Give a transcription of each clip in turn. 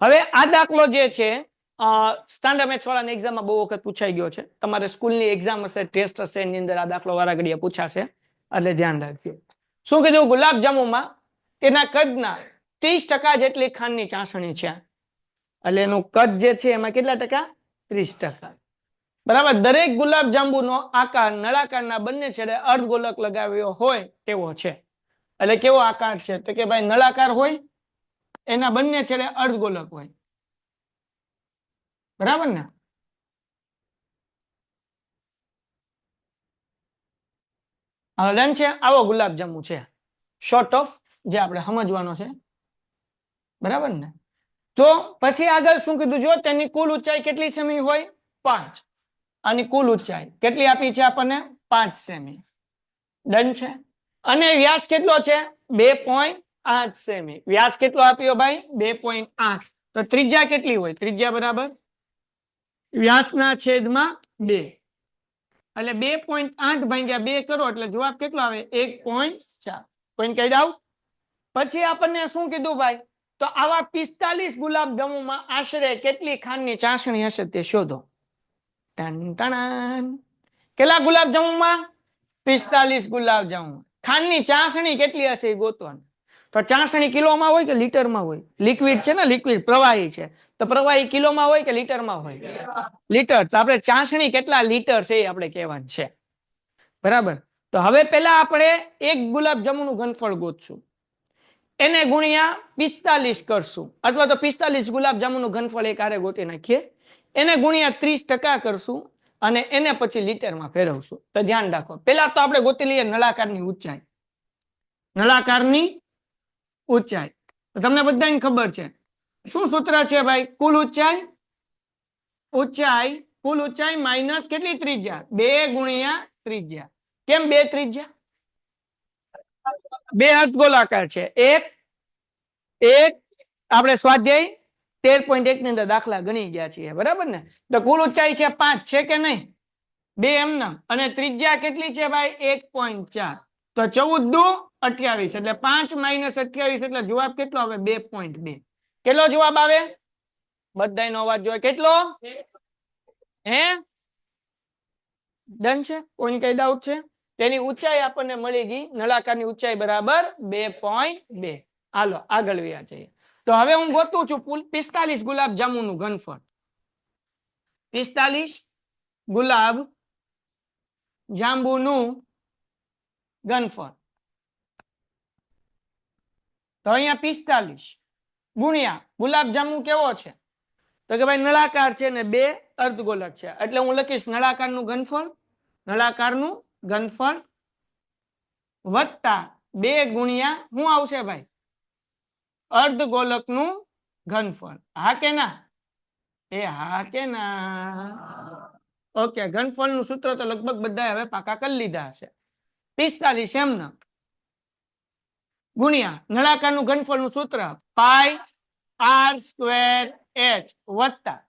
હવે આ દાખલો જે છે સ્ટાન્ડર્ડ મેથ્સ વાળાની એક્ઝામમાં બહુ વખત પૂછાઈ ગયો છે. તમારે સ્કૂલની એક્ઝામ હશે, ટેસ્ટ હશે, એની અંદર આ દાખલો વારાઘડીએ પૂછાશે, એટલે ધ્યાન રાખજો. શું કીધું? ગુલાબજાંબુમાં તેના કદના 30% જેટલી ખાંડની ચાસણી છે. એટલે એનું કદ જે છે એમાં કેટલા ટકા? 30%. બરાબર. દરેક ગુલાબજાંબુનો આકાર નળાકારના બંને છેડે અર્ધગોલક લગાવ્યો હોય તેવો છે. એટલે કેવો આકાર છે? તો કે ભાઈ નળાકાર હોય, એના બંને છેડે અર્ધગોલક હોય. બરાબર ને? ડન છે. આવો ગુલાબજાંબુ છે, શોર્ટ ઓફ જે આપણે સમજવાનો છે. બરાબર ને? તો પછી આગળ શું કીધું? જો તેની કુલ ઊંચાઈ કેટલી સેમી હોય? 5. આની કુલ ઊંચાઈ કેટલી આપી છે આપણને? 5 સેમી. ડન છે. અને વ્યાસ કેટલો છે? 2.8 સેમી. વ્યાસ કેટલો આપ્યો ભાઈ? 2.8. તો ત્રિજ્યા કેટલી હોય? ત્રિજ્યા બરાબર વ્યાસના છેદમાં 2. એટલે 2.8 ભાગ્યા 2 કરો એટલે જવાબ કેટલો આવે? 1.4. કોઈને કહી દઉં? પછી આપણને શું કીધું ભાઈ? તો આવા 45 ગુલાબજાંબુમાં આશરે કેટલી ખાંડની ચાસણી હશે તે શોધો. કેટલા ગુલાબજાંબુમાં? 45 ગુલાબજાંબુ. ખાંડની ચાસણી કેટલી હશે એ ગોતવાનું. તો ચાસણી કિલોમાં હોય કે લીટરમાં હોય? લિક્વિડ છે ને, લિક્વિડ પ્રવાહી છે, તો પ્રવાહી કિલોમાં હોય કે લીટરમાં હોય? લીટર. તો આપણે ચાસણી કેટલા લીટર છે એ આપણે કહેવાનું છે. બરાબર. તો હવે પહેલા આપણે એક ગુલાબજાંબુનું ઘનફળ ગોતશું, એને ગુણ્યા 45 કરશું, અથવા તો 45 ગુલાબજાંબુનું ઘનફળ એક હારે ગોતી નાખીએ, એને ગુણ્યા 30% કરશું અને એને પછી લીટરમાં ફેરવશું. તો ધ્યાન રાખો, પહેલા તો આપણે ગોતી લઈએ નળાકારની ઊંચાઈ. નળાકારની ઊંચાઈ તમને બધાને ખબર છે. શું સૂત્ર છે ભાઈ? કુલ ઊંચાઈ, કુલ ઊંચાઈ માઇનસ કેટલી? ત્રિજ્યા. 2 ગુણ્યા ત્રિજ્યા. કેમ 2 ત્રિજ્યા? 2 અર્ધગોલાકાર છે. એક આપણે સ્વાધ્યાય 13.1 ની અંદર દાખલા ગણી ગયા છીએ. બરાબર ને? તો કુલ ઊંચાઈ છે 5, છે કે નહીં? 2 એમના. અને ત્રિજ્યા કેટલી છે ભાઈ? 1.4. તો 14 દુ 28. એટલે 5 માઇનસ 28 એટલે જવાબ કેટલો આવે? 2.2. કેટલો જવાબ આવે? બધાનો અવાજ જોઈએ. કેટલો? હે? ડન છે? કોઈ કઈ ડાઉટ છે? તેની ઊંચાઈ આપણને મળી ગઈ, નળાકારની ઊંચાઈ બરાબર 2.2. હાલો આગળ વ્યા જઈએ. તો હવે હું ગોતું છું 45 ગુલાબજાંબુનું ઘનફળ. 45 ગુલાબ જાંબુનું ઘનફળ. તો અહીંયા 45 ગુણ્યા ગુલાબજાંબુ કેવો છે? તો કે ભાઈ નળાકાર છે ને 2 અર્ધગોલક છે, એટલે હું લખીશ નળાકારનું ઘનફળ, નળાકારનું ઘનફળ વત્તા 2 ગુણ્યા શું આવશે ભાઈ? અર્ધગોલકનું ઘનફળ. હા કે ના? હા કે ના? ઓકે. ઘનફળનું સૂત્ર તો લગભગ બધા હવે પાકા કરી લીધા હશે. 45 એમના ગુણ્યા નળાકારનું ઘનફળનું સૂત્ર પાઈ r સ્ક્વેર h વત્તા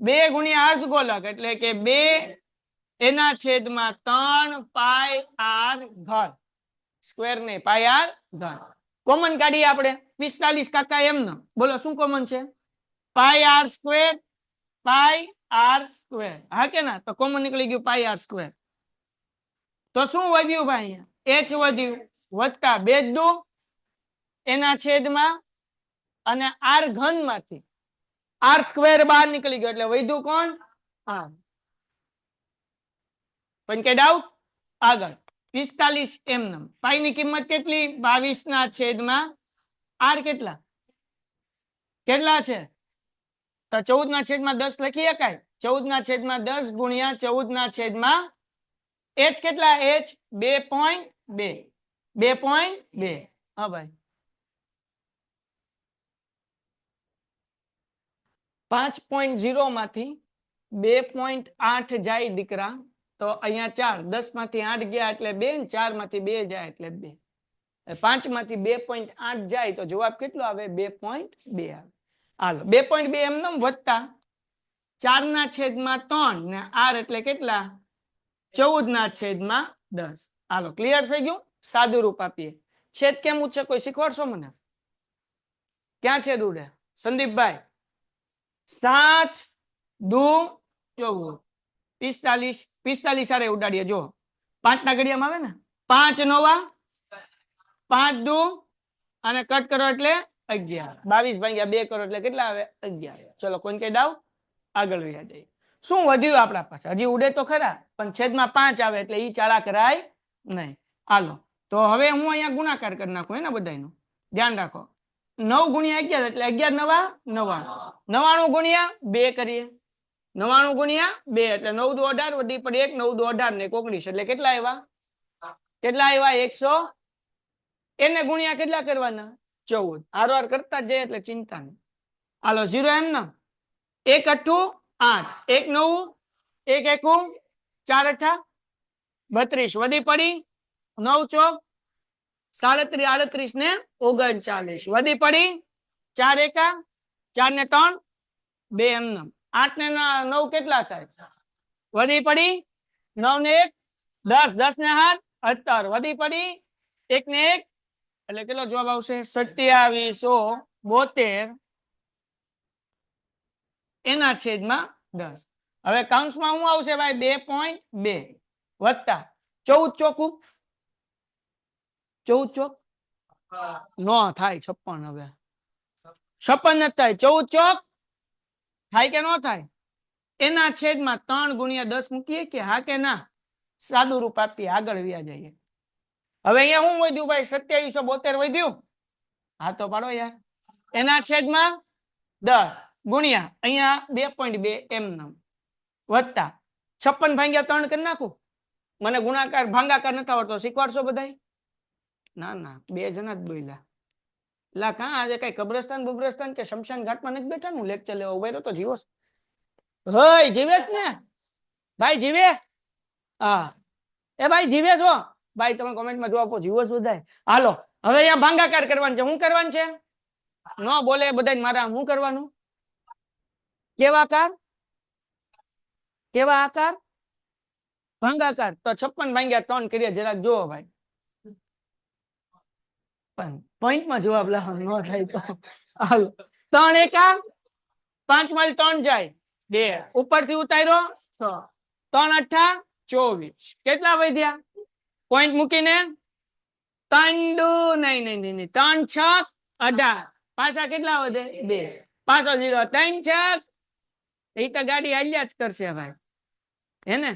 2 ગુણ્યા અર્ધગોલક એટલે કે 2 એના છેદમાં 3 પાઈ r ઘન. સ્ક્વેર નહીં, પાઈ r ઘન. કોમન કાઢીએ આપણે. 45 કાકા એમના. બોલો શું કોમન છે? પાઈ r સ્ક્વેર, પાઈ r સ્ક્વેર. હા કે ના? તો કોમન નીકળી ગયું પાઈ r સ્ક્વેર. તો શું વધ્યું ભાઈ? h વધ્યું વત્તા 2 દુ એના છેદમાં અને r ઘન માંથી r સ્ક્વેર બહાર નીકળી ગયો એટલે વધ્યું કોણ? r. પણ કે ડાઉટ? આગળ 45 એમનેમ. પાઈ ની કિંમત કેટલી? 22 ના છેદમાં r કેટલા? કેટલા છે? તો 14 ના છેદમાં 10 લખી શકાય. 14 ના છેદમાં 10 ગુણ્યા 14 ના છેદમાં h કેટલા? h 2.2. 2.2. હા ભાઈ 5.0 માંથી 2.8 જાય દીકરા, તો અહીંયા 4. 10 માંથી 8 ગયા એટલે 2, 4 માંથી 2 જાય એટલે 2. 5 માંથી 2.8 જાય તો જવાબ કેટલો આવે? 2.2 આવે. હાલો 2.2 એમનેમ વત્તા 4 ના છેદમાં 3 ને r એટલે કેટલા? 14 ના છેદમાં 10. હાલો ક્લિયર થઈ ગયું? સાદું રૂપ આપીએ. છેદ કેમ ઉચ્ચે કોઈ શીખવાડશો મને? ક્યાં છે રૂડે? સંદીપભાઈ 7 દુ 14 45 45 સારે ઉડાડીએ જો 5 ના ઘડિયામાં આવે ને 5 નવા 5 દુ અને કટ કરો એટલે 11 22 ભાગ્યા 2 કરો એટલે કેટલા આવે 11 ચલો કોઈને કઈ ડાઉટ આગળ રહ્યા જઈએ શું વધ્યું આપણા પાસે હજી ઉડે તો ખરા પણ છેદમાં 5 આવે એટલે ઈ ચાળા કરાય નહીં હાલો તો હવે હું અહીંયા ગુણાકાર કરી નાખું હે ને બધાયનું ધ્યાન રાખો 9 ગુણ્યા 11 એટલે 11 નવા 99 99 ગુણ્યા 2 કરીએ 99 ગુણ્યા 2 એટલે 9 દુ 18 વધી પડે 1 9 દુ 18 ને 19 એટલે કેટલા આવ્યા 100 એને ગુણ્યા કેટલા કરવાના 14 આરવાર કરતા જાય એટલે ચિંતા નહીં હાલો 0 એમ ને 1 8 8 1 9 1 1 4 8 32 વધી પડી 9 ચોક 37 38 ને 39 વધી પડી 4 એકા 4 ને 3 2 એમ 8 ને 9 કેટલા થાય વધી પડી 9 ને 1 10 10 ને 8 17 વધી પડી 1 ને 1 એટલે કેટલો જવાબ આવશે 2772 એના છેદમાં 10 હવે કૌંસમાં શું આવશે ભાઈ 2.2 વત્તા 14 ચોકું 14 ચોક નો થાય 56 હવે 56 નથી થાય 14 ચોક થાય કે નો થાય એના છેદમાં 3 ગુણ્યા 10 મૂકીએ કે હા કે ના સાદું રૂપ આપીએ આગળ વ્યા જઈએ હવે અહીંયા શું વધ્યું ભાઈ 2772 વધ્યું હા તો પાડો યાર એના છેદમાં 10 ગુણ્યા અહીંયા 2.2 એમ નામ વત્તા 56 ભાગ્યા 3 કરી નાખું મને ગુણાકાર ભાંગાકાર નથી આવડતો શીખવાડશો બધાય ના ના 2 જણા જ બોલ્યા લા કાં આજે કઈ કબ્રસ્તાન બબ્રસ્તાન કે શમશાન ઘાટમાં નથી બેઠા હું લેક્ચર લેવા ઉભો રહ્યો તો જીવોસ હય જીવેશ ને ભાઈ જીવે હા એ ભાઈ જીવે છો ભાઈ તમે કોમેન્ટમાં જવાબ આપો જીવો છો બધાય હાલો હવે અહીંયા ભાંગાકાર કરવાનું છે શું કરવાનું છે નો બોલે બધાય મારા શું કરવાનું કેવા આકાર ભાંગાકાર તો 56 ભાગ્યા 3 કરીએ જરાક જુઓ ભાઈ પણ પોઈન્ટમાં જવાબ લાવવાનો ન થાય તો હાલો 3 એકા 5 માં 3 જાય 2 ઉપરથી ઉતાર્યો 6 3 8 24 કેટલા વધ્યા પોઈન્ટ મૂકીને 3 દુ નહીં 3 6 18 પાછા કેટલા વધે 2 પાછો 0 3 6 એ તો ગાડી હાલ્યા જ કરશે ભાઈ હે ને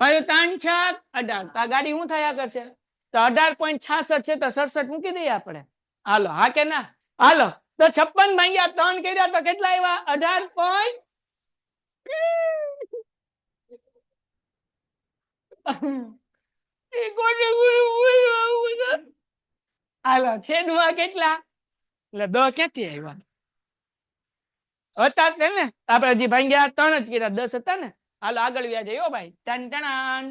પાછું 3 6 18 તો ગાડી શું થયા કરશે તો 18.66 છે તો 67 મૂકી દઈએ આપણે હાલો હા કે ના હાલો તો 56 ભાગ્યા 3 કર્યા તો કેટલા આવ્યા 18. હાલો છેદમાં કેટલા એટલે 10 ક્યાંથી આવ્યા હતા ને આપણે હજી ભાગ્યા 3 જ કર્યા 10 હતા ને હાલો આગળ વ્યા જઈએ ભાઈ ટન ટન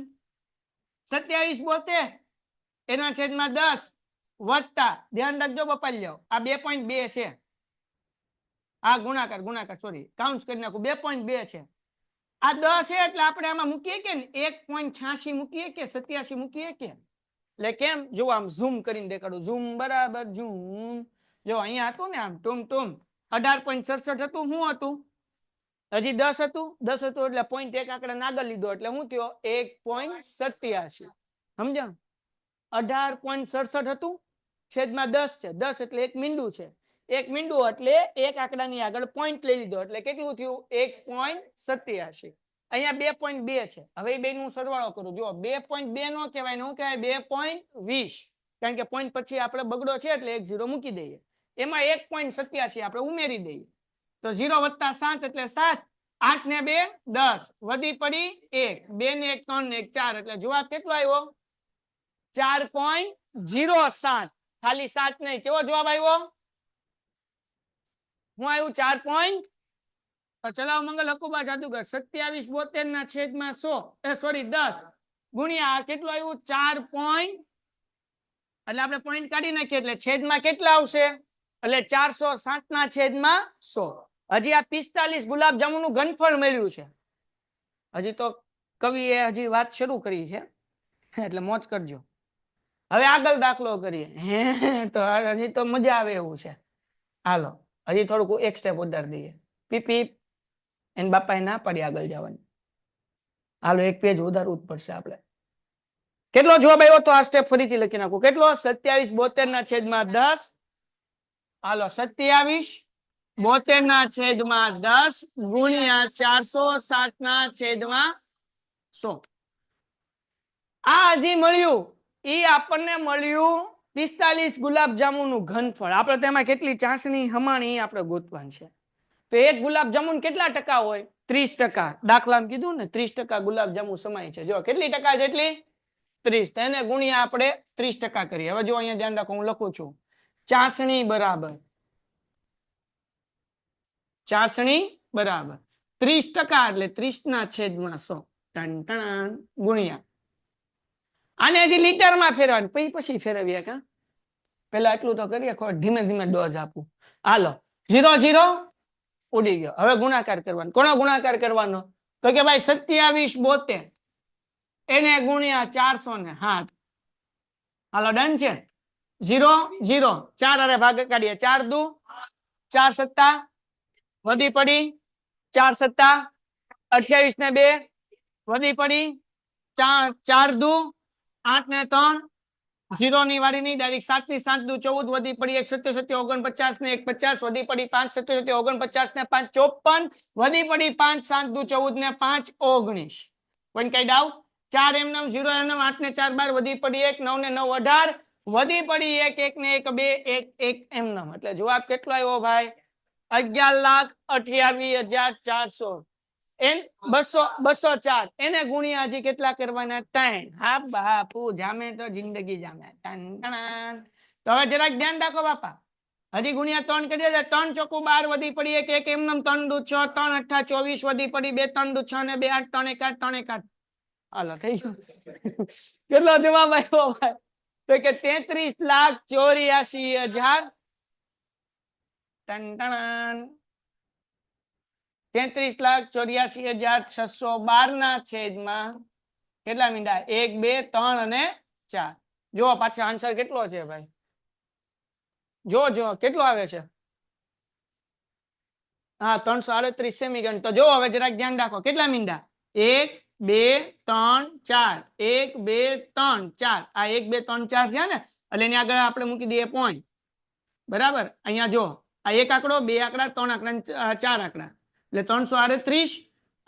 2772 એના છેદમાં 10 વત્તા ધ્યાન રાખજો બપાઈ જાઓ આ 2.2 છે આ ગુણાકાર સોરી કાઉન્ટ કરી નાખું 2.2 છે આ 10 છે એટલે આપણે આમાં મૂકીએ કે 1.86 મૂકીએ કે 87 મૂકીએ કે એટલે કેમ જો આમ ઝૂમ કરીને દેખાડું ઝૂમ બરાબર ઝૂમ જો અહીંયા હતું ને આમ ટૂમ 18.67 હતું શું હતું હજી 10 હતું એટલે 0.1 આંકડા આગળ લીધો એટલે શું થયો 1.87 સમજ્યા 18.67 હતું છેદમાં 10 છે 10 એટલે એક મીંડું છે એક મીંડું એટલે એક આંકડાની આગળ પોઈન્ટ લઈ લીધો એટલે કેટલું થયું 1.87 અહીંયા 2.2 છે હવે એ બેનું સરવાળો કરું જો 2.2 નો કહેવાય નો કહેવાય 2.20 કારણ કે પોઈન્ટ પછી આપણે બગડો છે એટલે 1 0 મૂકી દઈએ એમાં 1.87 આપણે ઉમેરી દઈએ તો 0 વત્તા 7 એટલે 7 8 ને 2 10 વધી પડી 1 2 ને 1 3 ને 1 4 એટલે જવાબ કેટલો આવ્યો 4.07 ખાલી 7 નહીં કેવો જવાબ આવ્યો હું આવ્યું 4. ચલાવ મંગલ હકુબા જાદુગર 2772 ના છેદમાં 100 સોરી 10 ગુણ્યા કેટલું આવ્યું 4. એટલે આપણે પોઈન્ટ કાઢી નાખીએ એટલે છેદમાં કેટલા આવશે એટલે 407 ના છેદમાં 100 હજી આ 45 ગુલાબજાંબુ નું ઘનફળ મળ્યું છે હજી તો કવિએ હજી વાત શરૂ કરી છે એટલે મોજ કરજો હવે આગળ દાખલો કરીએ તો હજી તો મજા આવે એવું છે હાલો હજી થોડુંક એક સ્ટેપ વધારી દઈએ પીપી એને બાપાએ ના પાડી આગળ જવાની. હાલો એક પેજ વધારવું જ પડશે આપણે. કેટલો જવાબ આવ્યો તો આ સ્ટેપ ફરીથી લખી નાખું. કેટલો? 27/72/10. હાલો 27/72/10 ગુણ્યા 460/100. આ હજી મળ્યું ઈ આપણને મળ્યું 45 ગુલાબ જાંબુનું ઘનફળ. આપણે તેમાં કેટલી ચાસણી હમાણી આપણે ગોતવાનું છે. તો એક ગુલાબ જાંબુ કેટલા ટકા હોય? 30%. દાખલામાં કીધું ને 30% ગુલાબ જાંબુ સમાય છે. જો કેટલી ટકા જેટલી? 30. તેને ગુણ્યા આપણે 30% કરીએ. હવે જો અહીંયા ધ્યાન રાખો, હું લખું છું ચાસણી બરાબર 30% એટલે 30/100 ગુણ્યા આને હજી લીટરમાં ફેરવાનું, પછી ફેરવીએ. કા પેલા એટલું તો કરીએ, ધીમે ધીમે ડોઝ આપું. હાલો 0 0 ઉડી ગયો. હવે ગુણાકાર કરવાનો. કોનો ગુણાકાર કરવાનો? તો કે ભાઈ 27/72 એને ગુણ્યા 407. હાલો ડન છે. 0 0 4 અરે ભાગ કાઢીએ. 4 દુ 4 સત્તા વધી પડી 4 સત્તા 28 ને 2 વધી પડી 4 દુ 8 ને 3 0 ની વાળી નહીં, ડાયરેક્ટ 7 ની 7 દુ 14 વધી પડી 1 7 7 49 ને 1 50 વધી પડી 5 7 7 49 ને 5 54 વધી પડી 5 7 દુ 14 ને 5 19. કોઈ કઈ ડાઉટ? 4 એમ નામ 0 એમ નામ 8 ને 4 12 વધી પડી 1 9 ને 9 18 વધી પડી 1 1 ને 1 2 1 1 એમ નામ. એટલે જવાબ કેટલો આવ્યો ભાઈ? 11,28,400. 204 એને ગુણ્યા હજી કેટલા કરવાના? 3. હા બાપુ જામે તો જિંદગી જામે. તો હવે જરાક ધ્યાન રાખો બાપા. હજી ગુણ્યા 3 કરીએ. 3 ચોકુ 12 વધી પડી 1 1 એમ નામ 3 દુ 6 3 8 24 વધી પડી 2 3 દુ 6 ને 2 8 3 1 8 3 1 8. હાલો થઈ ગયું. કેટલો જવાબ આવ્યો ભાઈ? તો કે 33,84,000. 33,84,612 ના છેદમાં કેટલા મીંડા? 1 2 3 અને 4. જો પાછા આન્સર કેટલો છે ભાઈ? જો કેટલો આવે છે? હા 338 સેમી. તો જો હવે જરાક ધ્યાન રાખો. કેટલા મીંડા? 1 2 3 4 1 2 3 4. આ 1 2 3 4 થયા ને, એટલે એની આગળ આપણે મૂકી દઈએ પોઈન્ટ. બરાબર. અહીંયા જો આ એક આંકડો, 2 આંકડા, 3 આંકડા, 4 આંકડા, એટલે 338.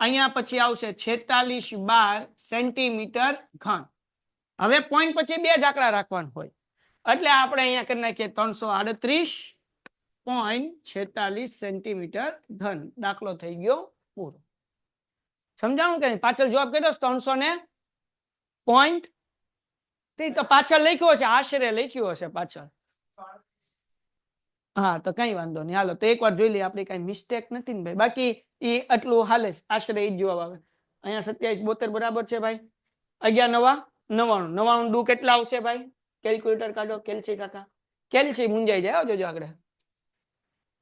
અહીંયા પછી આવશે 46/12 સેન્ટીમીટર ઘન. હવે પોઈન્ટ પછી 2 જ આંકડા રાખવાના હોય, એટલે આપણે અહીંયા કરી નાખીએ 338.46 સેન્ટીમીટર ઘન. દાખલો થઈ ગયો પૂરો. સમજાણું કે પાછળ જવાબ કર્યો 300 ને પોઈન્ટ તો પાછળ લખ્યો હશે, આશરે લખ્યું હશે પાછળ. હા તો કઈ વાંધો નહીં. હાલો તો એકવાર જોઈ લઈએ, આપણી કઈ મિસ્ટેક નથી ને ભાઈ. બાકી એ આટલું હાલે, આશરે એ જ જવાબ આવે. અહીંયા 27/72 બરાબર છે ભાઈ. 11 9 99. 99 દુ કેટલા આવશે ભાઈ? કેલ્ક્યુલેટર કાઢો કેલ્સી કાકા. કેલ્સી મુંજાઈ જાય જોજો આગળ.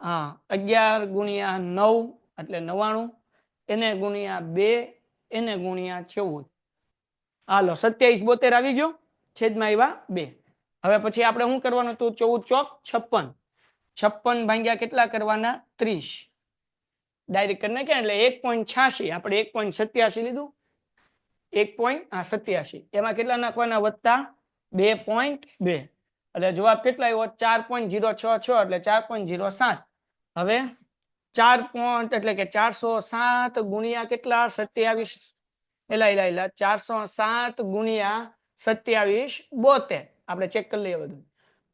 હા 11 ગુણ્યા 9 એટલે 99, એને ગુણ્યા 2 એને ગુણ્યા 14. હાલો 27/72 આવી ગયો, છેદમાં આવ્યા 2. હવે પછી આપણે શું કરવાનું હતું? 14 ચોક 56. 56 ભાગ્યા કેટલા કરવાના? 30. ડાયરેક્ટ કરી નાખ્યા એટલે 1.86. આપણે 1.87 લીધું. 1.87 એમાં કેટલા નાખવાના? વત્તા 2.2. એટલે જવાબ કેટલા આવ્યો? 4.066 એટલે 4.07. હવે 4 એટલે કે 407 ગુણ્યા કેટલા? 27. એલા 407 ગુણ્યા 27 72. આપણે ચેક કરી લઈએ બધું.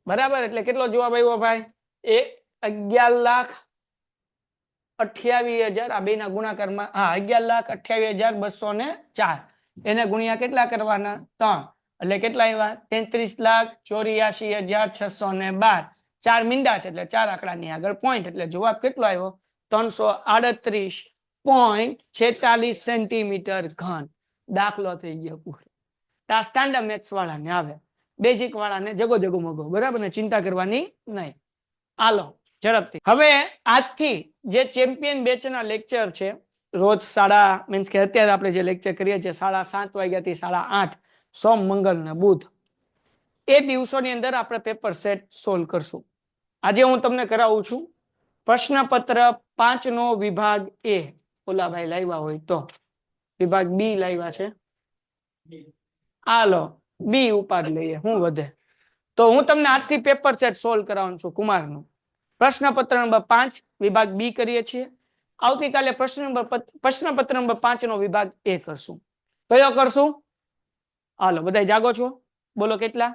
બરાબર. એટલે કેટલો જવાબ આવ્યો ભાઈ? 11,28,000. આ બે ના ગુણાકારમાં 11,28,204. એને ગુણ્યા કેટલા કરવાના? 3. એટલે કેટલા આવ્યા? 33,84,612. 4 મીંડા છે એટલે 4 આંકડાની આગળ પોઈન્ટ, એટલે જવાબ કેટલો આવ્યો? 338.46 સેન્ટીમીટર ઘન. દાખલો થઈ ગયો પૂરો. આ સ્ટાન્ડર્ડ મેથ્સ વાળાને આવે, બેઝિક વાળાને જગો જગો મગો. બરાબર ને, ચિંતા કરવાની નહીં. હાલો ઝડપથી. હવે આજથી જે ચેમ્પિયન બેચના લેક્ચર છે, રોજ મીન્સ કે અત્યારે આપણે જે લેક્ચર કરીએ છીએ 7:30 વાગ્યાથી 8:30, સોમ મંગળ ને બુધ, એ દિવસોની અંદર આપણે પેપર સેટ સોલ્વ કરશું. આજે હું તમને કરાવું છું પ્રશ્નપત્ર 5 નો વિભાગ A. ઓલા ભાઈ લાવ્યા હોય તો વિભાગ બી લાવ્યા છે હાલો બી ઉપાડ લઈએ હું વધે તો હું તમને આજથી પેપર સેટ સોલ્વ કરાવવાનું છું કુમારનું પ્રશ્નપત્ર નંબર 5 વિભાગ બી કરીએ છીએ આવતીકાલે પ્રશ્નપત્ર નંબર 5 નો વિભાગ એ કરશું કયો કરશું હાલો બધા જાગો છો બોલો કેટલા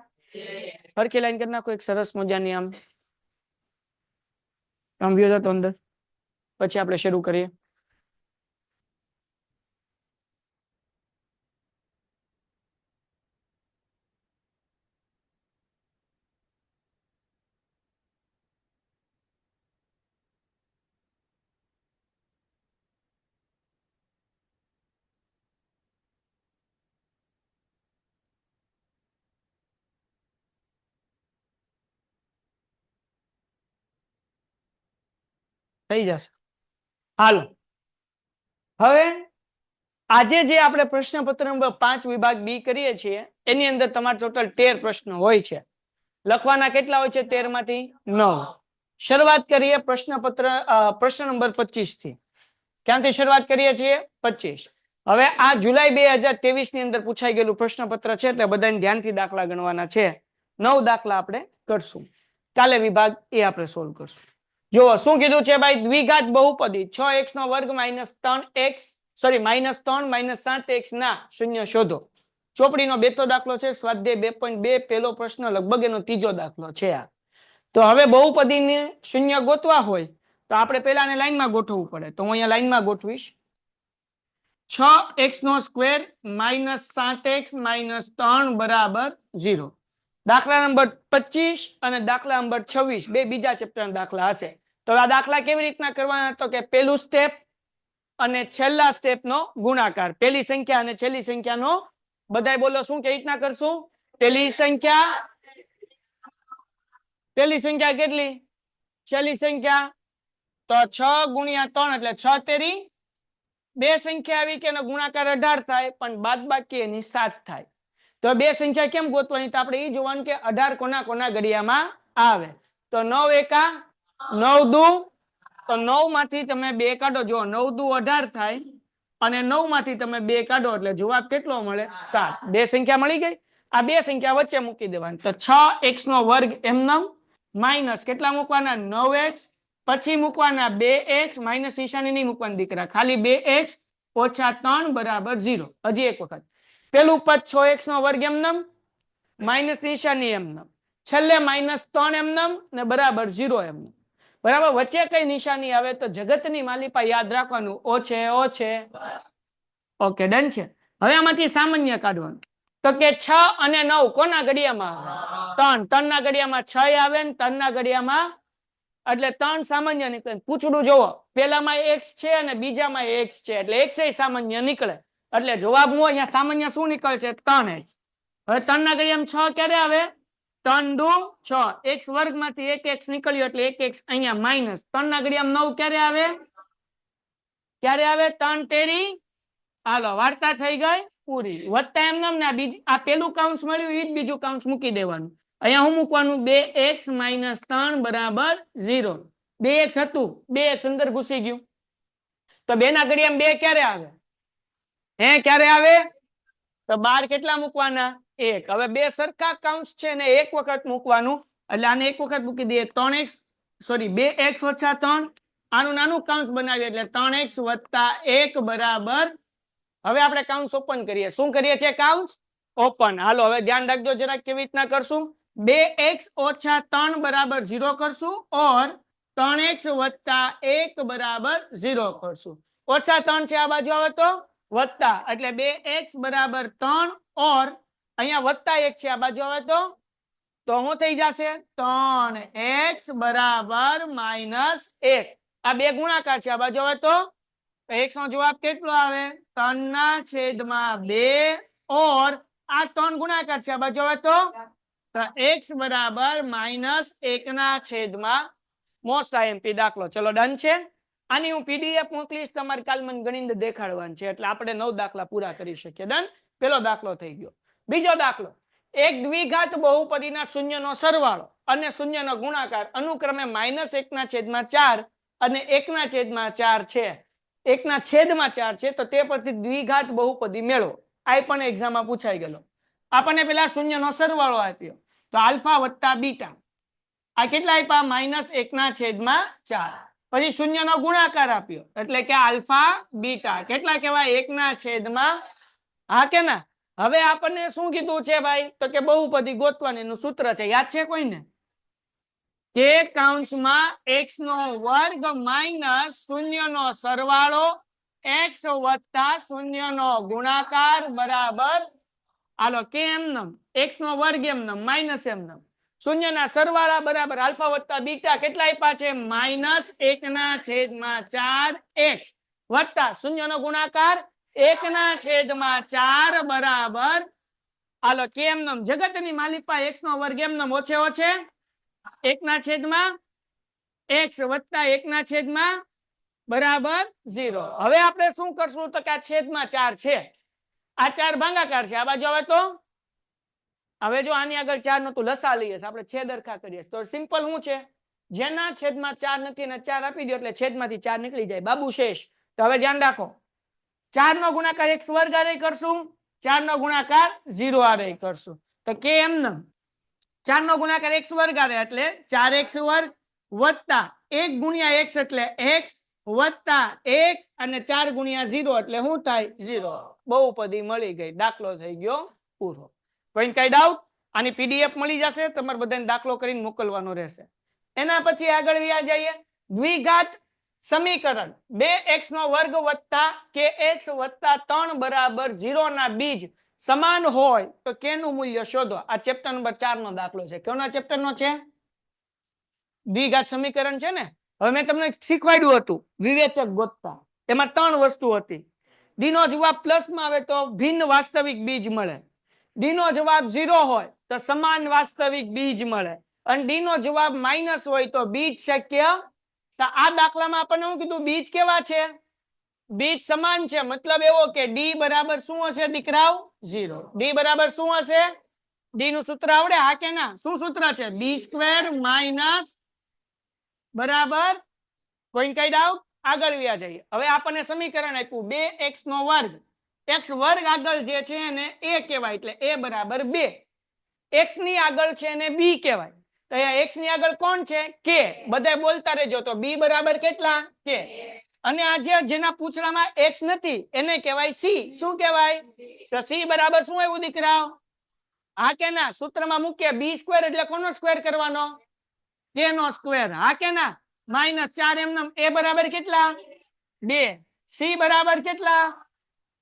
હરખી લાઈન કરી નાખો એક સરસ મજાની આમ વ્યૂ હતો અંદર પછી આપણે શરૂ કરીએ થઈ જશે હાલો હવે આજે જે આપણે પ્રશ્નપત્ર નંબર 5 વિભાગ બી કરીએ છીએ એની અંદર તમારે ટોટલ 13 પ્રશ્નો હોય છે લખવાના કેટલા હોય છે 13 માંથી 9 શરૂઆત કરીએ પ્રશ્ન નંબર 25 થી ક્યાંથી શરૂઆત કરીએ છીએ 25 હવે આ જુલાઈ 2023 ની અંદર પૂછાઈ ગયેલું પ્રશ્નપત્ર છે એટલે બધાને ધ્યાનથી દાખલા ગણવાના છે 9 દાખલા આપણે કરશું કાલે વિભાગ એ આપણે સોલ્વ કરશું જો શું કીધું છે ભાઈ દ્વિઘાત બહુપદી 6x નો વર્ગ -3x -3 -7x ના શૂન્ય શોધો ચોપડીનો બેતો દાખલો છે સ્વાધ્યાય 2.2 પહેલો પ્રશ્ન લગભગ એનો ત્રીજો દાખલો છે આ તો હવે બહુપદીને શૂન્ય ગોતવા હોય તો આપણે પહેલા આને લાઈનમાં ગોઠવવું પડે તો હું અહીંયા લાઈનમાં ગોઠવીશ 6x નો સ્ક્વેર -7x -3 બરાબર 0 દાખલા નંબર 25 અને દાખલા નંબર 26 બે બીજા ચેપ્ટરના દાખલા હશે તો આ દાખલા કેવી રીતના કરવાના તો કે પહેલું સ્ટેપ અને છેલ્લા સ્ટેપનો ગુણાકાર પહેલી સંખ્યા અને છેલ્લી સંખ્યાનો બધાય બોલો શું કેવી રીતના કરશું પહેલી સંખ્યા કેટલી છેલ્લી સંખ્યા તો 6 ગુણ્યા 3 એટલે 6 તેરી બે સંખ્યા આવી કે એનો ગુણાકાર 18 થાય પણ બાદબાકી એની 7 થાય તો બે સંખ્યા કેમ ગોતવાની તો આપણે એ જોવાનું કે 18 કોના કોના ઘડિયામાં આવે તો 9 એકા 9 દુ તો 9 માંથી તમે 2 કાઢો જો 9 દુ 18 થાય અને 9 માંથી તમે 2 કાઢો એટલે જવાબ કેટલો મળે 7 બે સંખ્યા મળી ગઈ આ બે સંખ્યા વચ્ચે મૂકી દેવાની તો 6x નો વર્ગ એમનેમ માઈનસ કેટલા મૂકવાના 9x પછી મૂકવાના 2x માઈનસ નિશાની નહીં મૂકવાની દીકરા ખાલી 2x ઓછા 3 બરાબર 0 હજી એક વખત પેલું પદ 6x નો વર્ગ એમનેમ માઈનસ નિશાની એમનેમ છેલ્લે -3 એમનેમ ને બરાબર 0 એમનેમ બરાબર વચ્ચે કઈ નિશાની આવે તો જગતની માલિપા યાદ રાખવાનું ઓ છે ઓકે ડન છે હવે આમાંથી સામાન્ય કાઢવાનું તો કે 6 અને 9 કોના ઘડિયામાં આવે 3 ના ઘડિયામાં 6 આવે ને 3 ના ઘડિયામાં એટલે 3 સામાન્ય નીકળે પૂછડું જોવો પેલામાં x છે અને બીજામાં x છે એટલે x એ સામાન્ય નીકળે એટલે જવાબ હું અહીંયા સામાન્ય શું નીકળે છે 3x હવે 3 ના ઘડિયામાં 6 ક્યારે આવે 3 દુ 6 x વર્ગમાંથી 1x નીકળ્યો એટલે 1x અહીંયા માઈનસ 3 ના ઘડિયામાં 9 ક્યારે આવે 3 તેરી હાલો વાર્તા થઈ ગઈ પૂરી વત્તા એમ નામ ને આ પેલું કાઉન્સ મળ્યું એ જ બીજું કાઉન્સ મૂકી દેવાનું અહીંયા હું મૂકવાનું 2x - 3 બરાબર 0 2x હતું 2x અંદર ઘૂસી ગયું તો 2 ના ઘડિયામાં 2 ક્યારે આવે ક્યારે આવે તો 12 કેટલા મૂકવાના 1 હવે બે સરખા કાઉન્સ છે ને એક વખત મૂકવાનું એટલે આને એક વખત મૂકી દઈએ 2x - 3 આનું નાનું કાઉન્સ બનાવીએ એટલે 3x + 1 બરાબર હવે આપણે કાઉન્સ ઓપન કરીએ શું કરીએ છીએ કાઉન્સ ઓપન હાલો હવે ધ્યાન રાખજો જરા કેવી રીતના કરશું 2x - 3 બરાબર 0 કરશું ઓર 3x + 1 બરાબર 0 કરશું -3 છે આ બાજુ આવે તો વત્તા એટલે 2x બરાબર 3 ઓર અહીંયા +1 છે આ બાજુ આવે તો શું થઈ જશે 3x બરાબર -1 આ બે ગુણાકાર છે આ બાજુ આવે તો x નો જવાબ કેટલો આવે 3/2 ઓર આ 3 ગુણાકાર છે આ બાજુ આવે તો x બરાબર -1/, મોસ્ટ આઈએમપી દાખલો ચલો ડન છે આની હું પીડીએફ મોકલીશ તમારે કાલ મને ગણીને દેખાડવાનું છે એટલે આપણે 9 દાખલા પૂરા કરી શકીએ ડન પેલો દાખલો થઈ ગયો બીજો દાખલો એક દ્વિઘાત બહુપદીના શૂન્યનો સરવાળો અને શૂન્યનો ગુણાકાર અનુક્રમે -1/4 અને 1/4 છે એકના છેદમાં 4 છે તો તે પરથી દ્વિઘાત બહુપદી મેળવો. આ પણ એક્ઝામમાં પૂછાઈ ગયેલો. આપણને પેલા શૂન્યનો સરવાળો આપ્યો તો આલ્ફા વત્તા બીટા આ કેટલા આપ્યા -1/4. પછી શૂન્યનો ગુણાકાર આપ્યો એટલે કે આલ્ફા બીટા કેટલા કહેવાય 1/. હા કે ના. હવે આપણને શું કીધું છે ભાઈ તો કે બહુપદી ગોતવાની નું સૂત્ર છે યાદ છે કોઈને કે કૌંસમાં x નો વર્ગ માઈનસ શૂન્યનો સરવાળો x વત્તા શૂન્યનો ગુણાકાર બરાબર હાલો કે એમનેમ x નો વર્ગ એમનેમ માઈનસ એમનેમ શૂન્યના સરવાળા બરાબર આલ્ફા વત્તા બીટા કેટલા આપ્યા છે -1/4x વત્તા શૂન્યનો ગુણાકાર 1/4 બરાબર હાલો કે એમનેમ જગતની માલિકા x નો વર્ગ એમનેમ ઓછે ઓછે 1/x વત્તા 1/. બરાબર 0. હવે આપણે શું કરશું તો કે આ છેદમાં 4 છે આ 4 ભાગાકાર છે આ બાજુ આવે તો હવે જો આની આગળ 4 નતું લસા લઈએ આપણે છેદરખા કરીએ તો સિમ્પલ શું છે જેના છેદમાં 4 નથી ને 4 આપી દો એટલે છેદમાંથી 4 નીકળી જાય બાબુ શેષ. તો હવે ધ્યાન રાખો 4 નો ગુણાકાર x વર્ગ આરે કરશું 4 નો ગુણાકાર 0 આરે કરશું તો કે એમનેમ 4 નો ગુણાકાર x વર્ગ આરે એટલે 4x વર્ગ વત્તા 1 ગુણ્યા x એટલે x વત્તા 1 અને 4 ગુણ્યા 0 એટલે શું થાય 0. બહુપદી મળી ગઈ દાખલો થઈ ગયો પૂરો. કોઈને કઈ ડાઉટ આની પીડીએફ મળી જશે તમારે બધાને દાખલો કરીને મોકલવાનો રહેશે. એના પછી આગળ વ્યા જઈએ દ્વિઘાત સમીકરણ 2x નો વર્ગ વત્તા kx વત્તા 3 બરાબર 0 ના બીજ સમાન હોય તો કેનું મૂલ્ય શોધો. આ ચેપ્ટર નંબર 4 નો દાખલો છે. કેનો ચેપ્ટર નો છે દ્વિઘાત સમીકરણ છે ને. હવે મેં તમને શીખવાડ્યું હતું વિવેચક ગોતતા એમાં 3 વસ્તુ હતી. ડી નો જવાબ પ્લસ માં આવે તો ભિન્ન વાસ્તવિક બીજ મળે ડી નો જવાબ 0 હોય તો સમાન વાસ્તવિક બીજ મળે અને ડી નો જવાબ માઈનસ હોય તો બીજ શક્ય. તો આ દાખલામાં આપણને શું કીધું બીજ કેવા છે બીજ સમાન છે મતલબ એવો કે ડી બરાબર શું હશે દીકરાઓ 0. ડી બરાબર શું હશે ડી નું સૂત્ર આવડે હા કે ના શું સૂત્ર છે b² બરાબર કોઈ કઈ ડાઉટ આગળ વ્યા જઈએ. હવે આપણને સમીકરણ આપ્યું 2x નો વર્ગ x વર્ગ આગળ જે છે એને a કહેવાય એટલે a બરાબર 2 x ની આગળ છે એને b કહેવાય તો અહીંયા x ની આગળ કોણ છે k બધાય બોલતા રહેજો તો b બરાબર કેટલા k અને આ જેના પૂછડામાં x નથી એને કહેવાય c શું કહેવાય તો c બરાબર શું આવ્યું દીકરાઓ હા કે ના સૂત્રમાં મૂકીએ b² એટલે કોનો સ્ક્વેર કરવાનો k નો સ્ક્વેર હા કે ના -4 એમનેમ a બરાબર કેટલા 2 c બરાબર કેટલા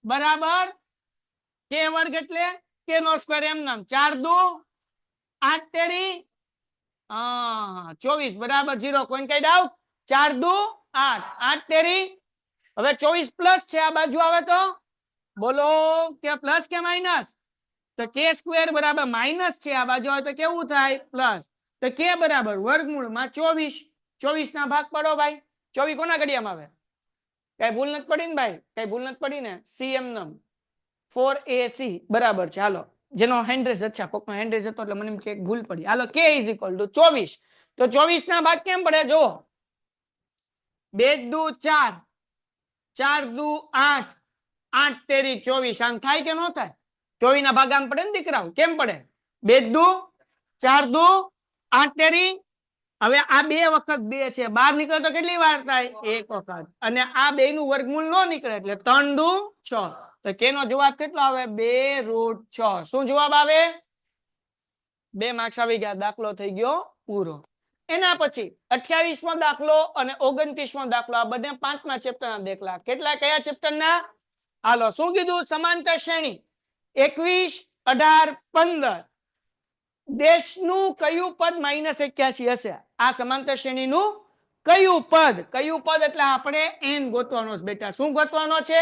બરાબર k વર્ગ એટલે k નો સ્ક્વેર એમનેમ 4 દુ 8 તેરી 24 બરાબર 0. કોઈ કઈ ડાઉટ 4 દુ 8 8 તેરી હવે 24 પ્લસ છે આ બાજુ આવે તો બોલો કે પ્લસ કે માઈનસ તો k² બરાબર માઈનસ છે આ બાજુ આવે તો કેવું થાય પ્લસ તો k બરાબર વર્ગમૂળમાં 24 24 ના ભાગ પાડો ભાઈ 24 કોના ઘડિયામાં આવે કઈ ભૂલ નથી પડી ને ભાઈ કઈ ભૂલ નથી પડી ને c એમનેમ 4ac બરાબર છે. હાલો જેનો હેન્ડરેજ અચ્છા કોકનો હેન્ડરેજ હતો એટલે મને કે ભૂલ પડી. હાલો k = 24 તો 24 ના ભાગ કેમ પડે જો 2 દુ 4 4 દુ 8 8 તેરી 24 આમ થાય કે ન થાય 24 ના ભાગ આમ પડે ને દીકરાઓ કેમ પડે 2 દુ 4 દુ 8 તેરી હવે આ 2 વખત 2 છે બહાર નીકળે તો કેટલી વાર થાય 1 વખત અને આ 2 નું વર્ગમૂળ ન નીકળે એટલે 3 દુ 6 તો k નો જવાબ કેટલો આવે 2√6. શું જવાબ આવે 2 માર્ક્સ આવી ગયા દાખલો થઈ ગયો પૂરો. એના પછી 28મો દાખલો અને 29મો દાખલો આ બંને 5મા ચેપ્ટરના દાખલા કેટલા કયા ચેપ્ટરના હાલો શું કીધું સમાંતર શ્રેણી 21 18 15 દેશનું કયું પદ -81 હશે આ સમાંતર શ્રેણીનું કયું પદ એટલે આપણે n ગોતવાનો છે બેટા શું ગોતવાનો છે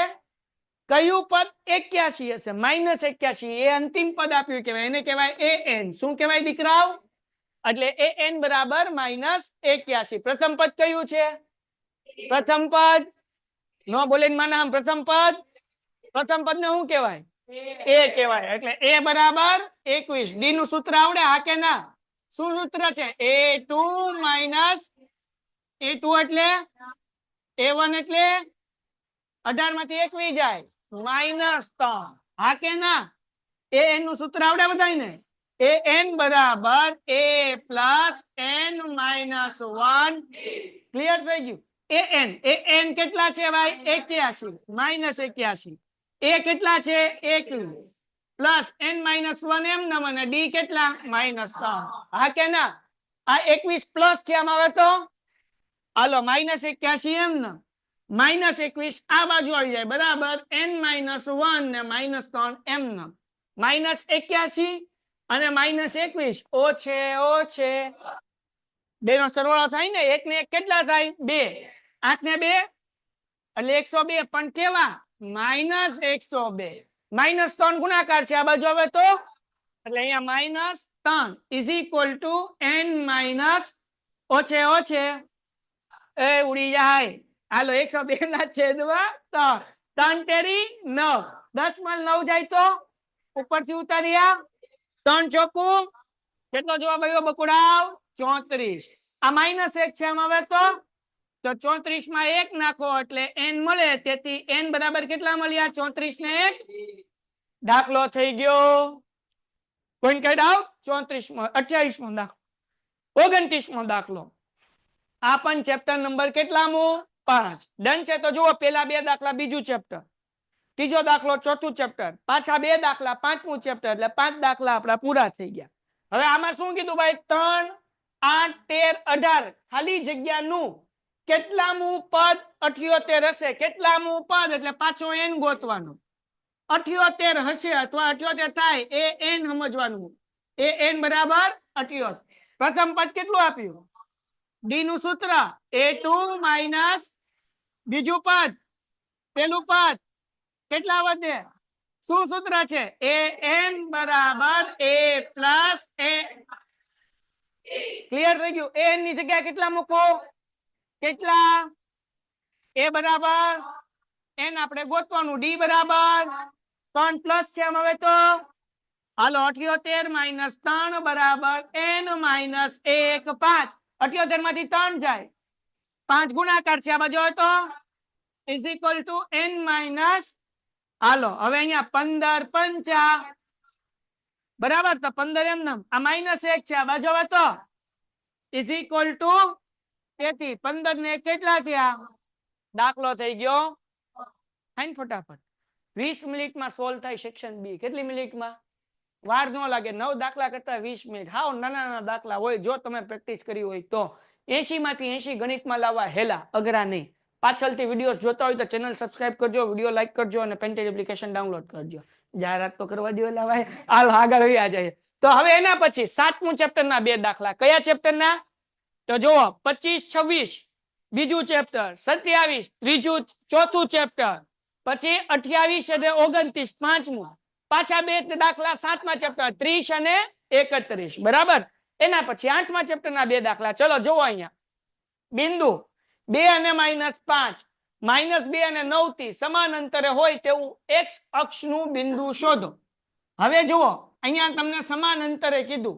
કયું પદ 81 હશે -81 એ અંતિમ પદ આપ્યું કહેવાય એને કહેવાય an શું કહેવાય દીકરાઓ એટલે an બરાબર -81. પ્રથમ પદ કયું છે પ્રથમ પદ નો બોલે માના પ્રથમ પદ ને શું કહેવાય a કહેવાય એટલે a બરાબર 21. ડી નું સૂત્ર આવડે હા કે ના શું સૂત્ર છે a2 એટલે a1 એટલે 18 માંથી 21 જાય -3 હા કે ના એ n નું સૂત્ર આવડે બધાને એ n બરાબર a plus n minus 1 clear થઈ ગયું એ n કેટલા છે ભાઈ 81 -81 એ કેટલા છે 21 પ્લસ n માઇનસ 1 એમ ના મને ડી કેટલા -3 હા કે ના આ 21 પ્લસ છે આમાં આવે તો હાલો -81 એમ ના -21 આ બાજુ આવી જાય બરાબર n -1 ને -3 એમ ના -81 અને -21 ઓ છે બે નો સરવાળો થાય ને એક ને એક કેટલા થાય 2 8 ને 2 એટલે 102 પણ કેવા -102 -3 ગુણાકાર છે આ બાજુ આવે તો એટલે અહીંયા -3 is equal to n minus ઓછે એ ઉડી જાય હાલો 102 ના છેદમાં 3 3 તેરી 9 10 માં 9 જાય તો ઉપરથી ઉતાર્યા 3 ચોકું કેટલો જવાબ આવ્યો બકુડાવ 34 આ -1 છે આમાં આવે તો 34 માં 1 નાખો એટલે n મળે તેથી n બરાબર કેટલા મળ્યા 34 ને 1 દાખલો થઈ ગયો કોઈ કઈ ડાઉટ 28મો દાખલો 29મો દાખલો આ પણ ચેપ્ટર નંબર કેટલામું 5 ડન છે તો જુઓ પેલા બે દાખલા બીજું ચેપ્ટર ત્રીજો દાખલો ચોથું ચેપ્ટર પાછા બે દાખલા પાંચમું ચેપ્ટર એટલે 5 દાખલા આપણા પૂરા થઈ ગયા હવે આમાં શું કીધું ભાઈ 3 8 13 18 ખાલી જગ્યાનું કેટલામું પદ 78 હશે કેટલામું પદ એટલે પાછો n ગોતવાનો 78 હશે અથવા 78 થાય એ n સમજવાનું એ n બરાબર 78 પ્રથમ પદ કેટલું આપ્યું ડી નું સૂત્ર a2 માઇનસ બીજું પદ પેલું પદ કેટલા વધે શું સૂત્ર છે an બરાબર a પ્લસ a ક્લિયર થઈ ગયું an ની જગ્યાએ કેટલા મૂકો કેટલા a બરાબર n આપણે ગોતવાનું ડી બરાબર 3 પ્લસ છે આમ હવે તો હાલો 78 માઇનસ 3 બરાબર n માઇનસ 1 5 78 માંથી 3 જાય 5 ગુણાકાર છે આ બાજુ તો is equal to n minus હાલો હવે અહીંયા 15 પંચા બરાબર તો 15 એમ નામ આ -1 છે આ બાજુ હવે તો ઇઝ ઇક્વલ ટુ તેથી 15 ને કેટલા થયા દાખલો થઈ ગયો ફાઈન ફટાફટ 20 મિનિટમાં સોલ્વ થાય સેક્શન બી કેટલી મિનિટમાં વાર ન લાગે 9 દાખલા કરતા 20 મિનિટ હાવ નાના દાખલા હોય જો તમે પ્રેક્ટિસ કરી હોય તો 80 માંથી 80 ગણિતમાં લાવવા હેલા અઘરા નહીં પાછળથી વિડીયોઝ જોતા હોય તો ચેનલ સબસ્ક્રાઇબ કરજો વિડીયો લાઈક કરજો અને પેન્ટેડ એપ્લિકેશન ડાઉનલોડ કરજો જાહેરાત તો કરવા દો લાવાય હાલ આગળ આવી જાય તો હવે એના પછી 7મું ચેપ્ટરના બે દાખલા કયા ચેપ્ટરના તો જુઓ 25 26 બીજું ચેપ્ટર 27 ત્રીજું ચોથું ચેપ્ટર પછી 28 અને 29 પાંચમું પાછા બે દાખલા 7મા ચેપ્ટર 30 અને 31 બરાબર એના પછી 8મા ચેપ્ટરના બે દાખલા ચલો જુઓ અહીંયા બિંદુ 2 અને -5 -2 અને 9 થી સમાન અંતરે હોય તેવું x અક્ષનું બિંદુ શોધો હવે જુઓ અહીંયા તમને સમાન અંતરે કીધું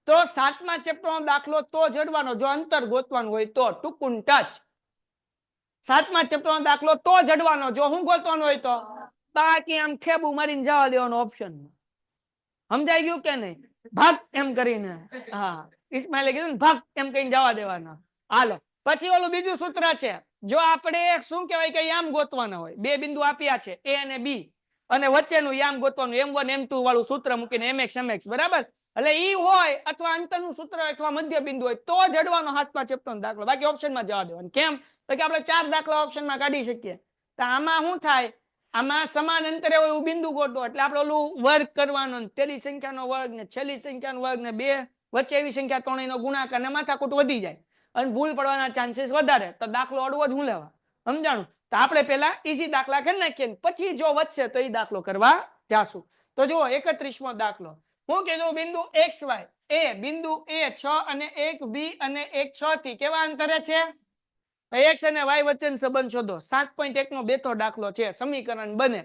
તો 7મા ચેપ્ટરનો દાખલો તો જડવાનો જો અંતર ગોતવાનું હોય તો ટુકુન ટચ 7મા ચેપ્ટરનો દાખલો તો જડવાનો જો હું ગોતવાનો હોય તો બાકી આમ ઠેબુ મારીને જવા દેવાનો ઓપ્શન સમજાઈ ગયું કે નહીં ભાગ એમ કરીને હા ઇસ્માઇલે કીધું ને ભાગ એમ કહીને જવા દેવાના હાલો પછી ઓલું બીજું સૂત્ર છે જો આપણે શું કહેવાય કે યામ ગોતવાના હોય બે બિંદુ આપ્યા છે a અને b અને વચ્ચેનું યામ ગોતવાનું m1 m2 વાળું સૂત્ર મૂકીને mx mx બરાબર એટલે ઈ હોય અથવા અંતરનું સૂત્ર અથવા મધ્ય બિંદુ હોય તો જડવાનો 7મા ચેપ્ટરનો દાખલો બાકી ઓપ્શનમાં જવા દેવાનું કેમ તો કે આપણે 4 દાખલા ઓપ્શનમાં કાઢી શકીએ તો આમાં શું થાય આમાં સમાન અંતરે હોય એવું બિંદુ ગોતો એટલે આપણે ઓલું વર્ગ કરવાનો પેલી સંખ્યાનો વર્ગ ને છેલ્લી સંખ્યાનો વર્ગ ને બે વચ્ચે એવી સંખ્યા ત્રણેયનો ગુણાકાર ને માથાકૂટ વધી જાય અને ભૂલ પડવાના ચાન્સીસ વધારે તો દાખલો અડવો જ હું લેવા સમજાણું તો આપણે પેલા ઈઝી દાખલા કરી નાખીએ પછી જો વધશે તો એ દાખલો કરવા જાશું તો જુઓ 31મો દાખલો હું કીધું બિંદુ xy a બિંદુ a 6 અને 1 b અને 1 6 થી કેવા અંતરે છે x અને y વચ્ચેનો સંબંધ શોધો 7.1 નો બેઠો દાખલો છે સમીકરણ બને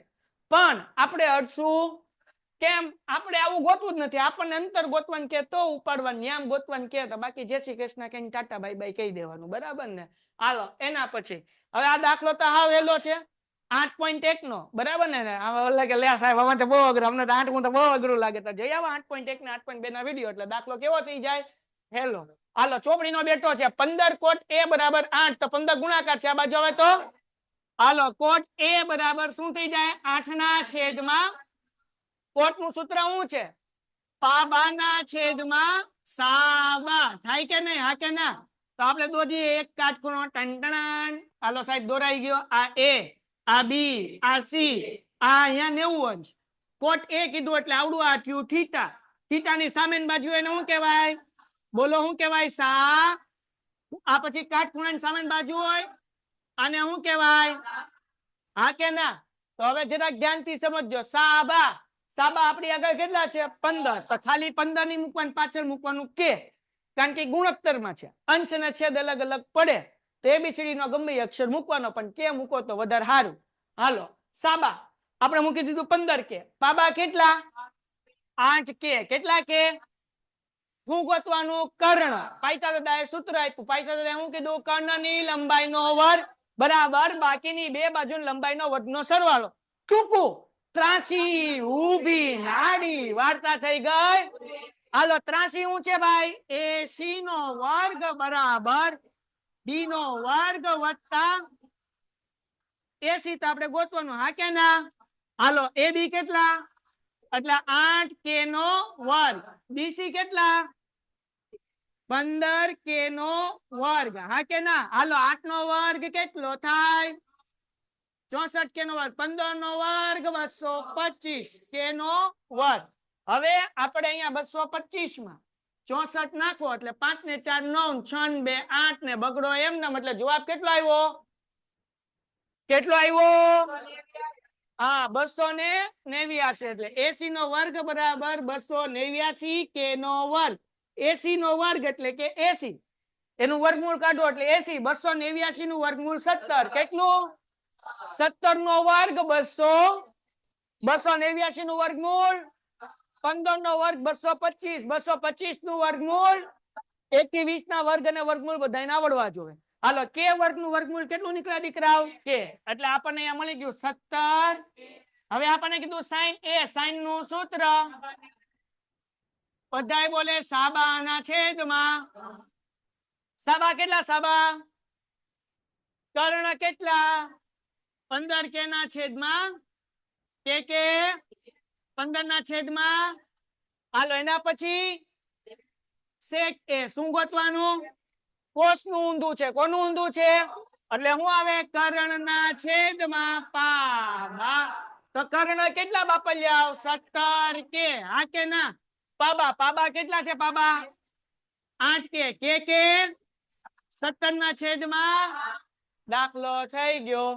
પણ આપણે અડશું કેમ આપણે આવું ગોતવું જ નથી આપણને અંતર ગોતવાનું કે તો ઉપાડવાનું ન્યામ ગોતવાનું કે તો બાકી જય શ્રી કૃષ્ણ કહીને ટાટા બાય બાય કહી દેવાનું બરાબર ને હાલો એના પછી હવે આ દાખલો તો હાવ હેલો છે 8.1 નો બરાબર ને કે લે સાહેબ અમે તો બહુ અઘરું અમને તો 8 તો બહુ અઘરું લાગે તો જઈ આવો 8.1 ને 8.2 ના વિડીયો એટલે દાખલો કેવો થઈ જાય હેલો હાલો ચોપડીનો બેઠો છે 15 કોટ a બરાબર 8 તો 15 ગુણાકાર છે આ બાજુ આવે તો હાલો કોટ a બરાબર શું થઈ જાય 8 ના છેદમાં કોટ નું સૂત્ર શું છે પાબા ના છેદમાં સાબા થાય કે નહીં હા કે ના તો આપણે દોરીએ એક કાટખૂણો ટંટણાન હાલો સાહેબ દોરાઈ ગયો આ a આ બી આ સી આ અહીંયા 90 અંશ કોટ a કીધું એટલે આવડું આ થયું થીટા થીટાની સામેની બાજુ એને શું કહેવાય બોલો શું કહેવાય સા આ પછી કાટખૂણાની સામેની બાજુ હોય આને શું કહેવાય હા કે ના તો હવે જરાક ધ્યાનથી સમજજો સાબા સાબા આપણી આગળ કેટલા છે 15 તો ખાલી 15 ની મૂકવાનું પાછળ મૂકવાનું કે કારણ કે ગુણોત્તરમાં છે અંશ અને છેદ અલગ અલગ પડે તો એબીસીડી નો ગમે અક્ષર મૂકવાનો પણ કે મૂકો તો વધારે સારું હાલો સાબા આપણે મૂકી દીધું 15 કે બાબા કેટલા 8 કે કેટલા કે શું ગોતવાનું કર્ણ પાયથા દાદાએ સૂત્ર આપ્યું પાયથા દાદાએ શું કીધું કર્ણની લંબાઈનો વર્ગ બરાબર બાકીની બે બાજુની લંબાઈનો વર્ગનો સરવાળો ટૂંકું ત્રાસી ઊભી નાડી વાર્તા થઈ ગઈ હાલો ત્રાસી શું છે ભાઈ એસી નો વર્ગ બરાબર બી નો વર્ગ વત્તા એસી તો આપણે ગોતવાનું હા કે ના હાલો એ બી કેટલા એટલે 8 કે નો વર્ગ બીસી કેટલા 15 કે નો વર્ગ હા કે ના હાલો 8 નો વર્ગ કેટલો થાય 64 કે નો વર્ગ 15 નો વર્ગ 225 કે નો વર્ગ હવે આપણે અહીંયા 225 માં 64 નાખો એટલે 5 ને 4 9 6 ને 2 8 ને બગડો એમ ને એટલે જવાબ કેટલો આવ્યો હા 289 એટલે 80 નો વર્ગ બરાબર 289 કે નો વર્ગ 80 નો વર્ગ એટલે કે 80 એનું વર્ગમૂળ કાઢો એટલે 80 289 નું વર્ગમૂળ 17 કેટલું 17 નો વર્ગ 289 નું વર્ગમૂળ 15 નો વર્ગ 225 225 નું વર્ગમૂળ 21 ના વર્ગ અને વર્ગમૂળ બધાને આવડવા જોઈએ હાલો કે વર્ગ નું વર્ગમૂળ કેટલું નીકળ્યા દીકરાઓ કે એટલે આપણને અહીંયા મળી ગયું 17 હવે આપણને કીધું sin a sin નું સૂત્ર બધાય બોલે સાબા ના છેદમાં સાબા કેટલા સાબા કર્ણ કેટલા 15 કે ના છેદમાં કે 15 ના છેદમાં હાલો એના પછી sec a શું ગોતવાનું કોસ નું ઊંધું છે કોનું ઊંધું છે એટલે હું આવે કર્ણ ના છેદમાં પાબા તો કર્ણ કેટલા બાપલિયા 17 કે હા કે ના પાબા પાબા કેટલા છે પાબા 8 કે 17 ના છેદમાં દાખલો થઈ ગયો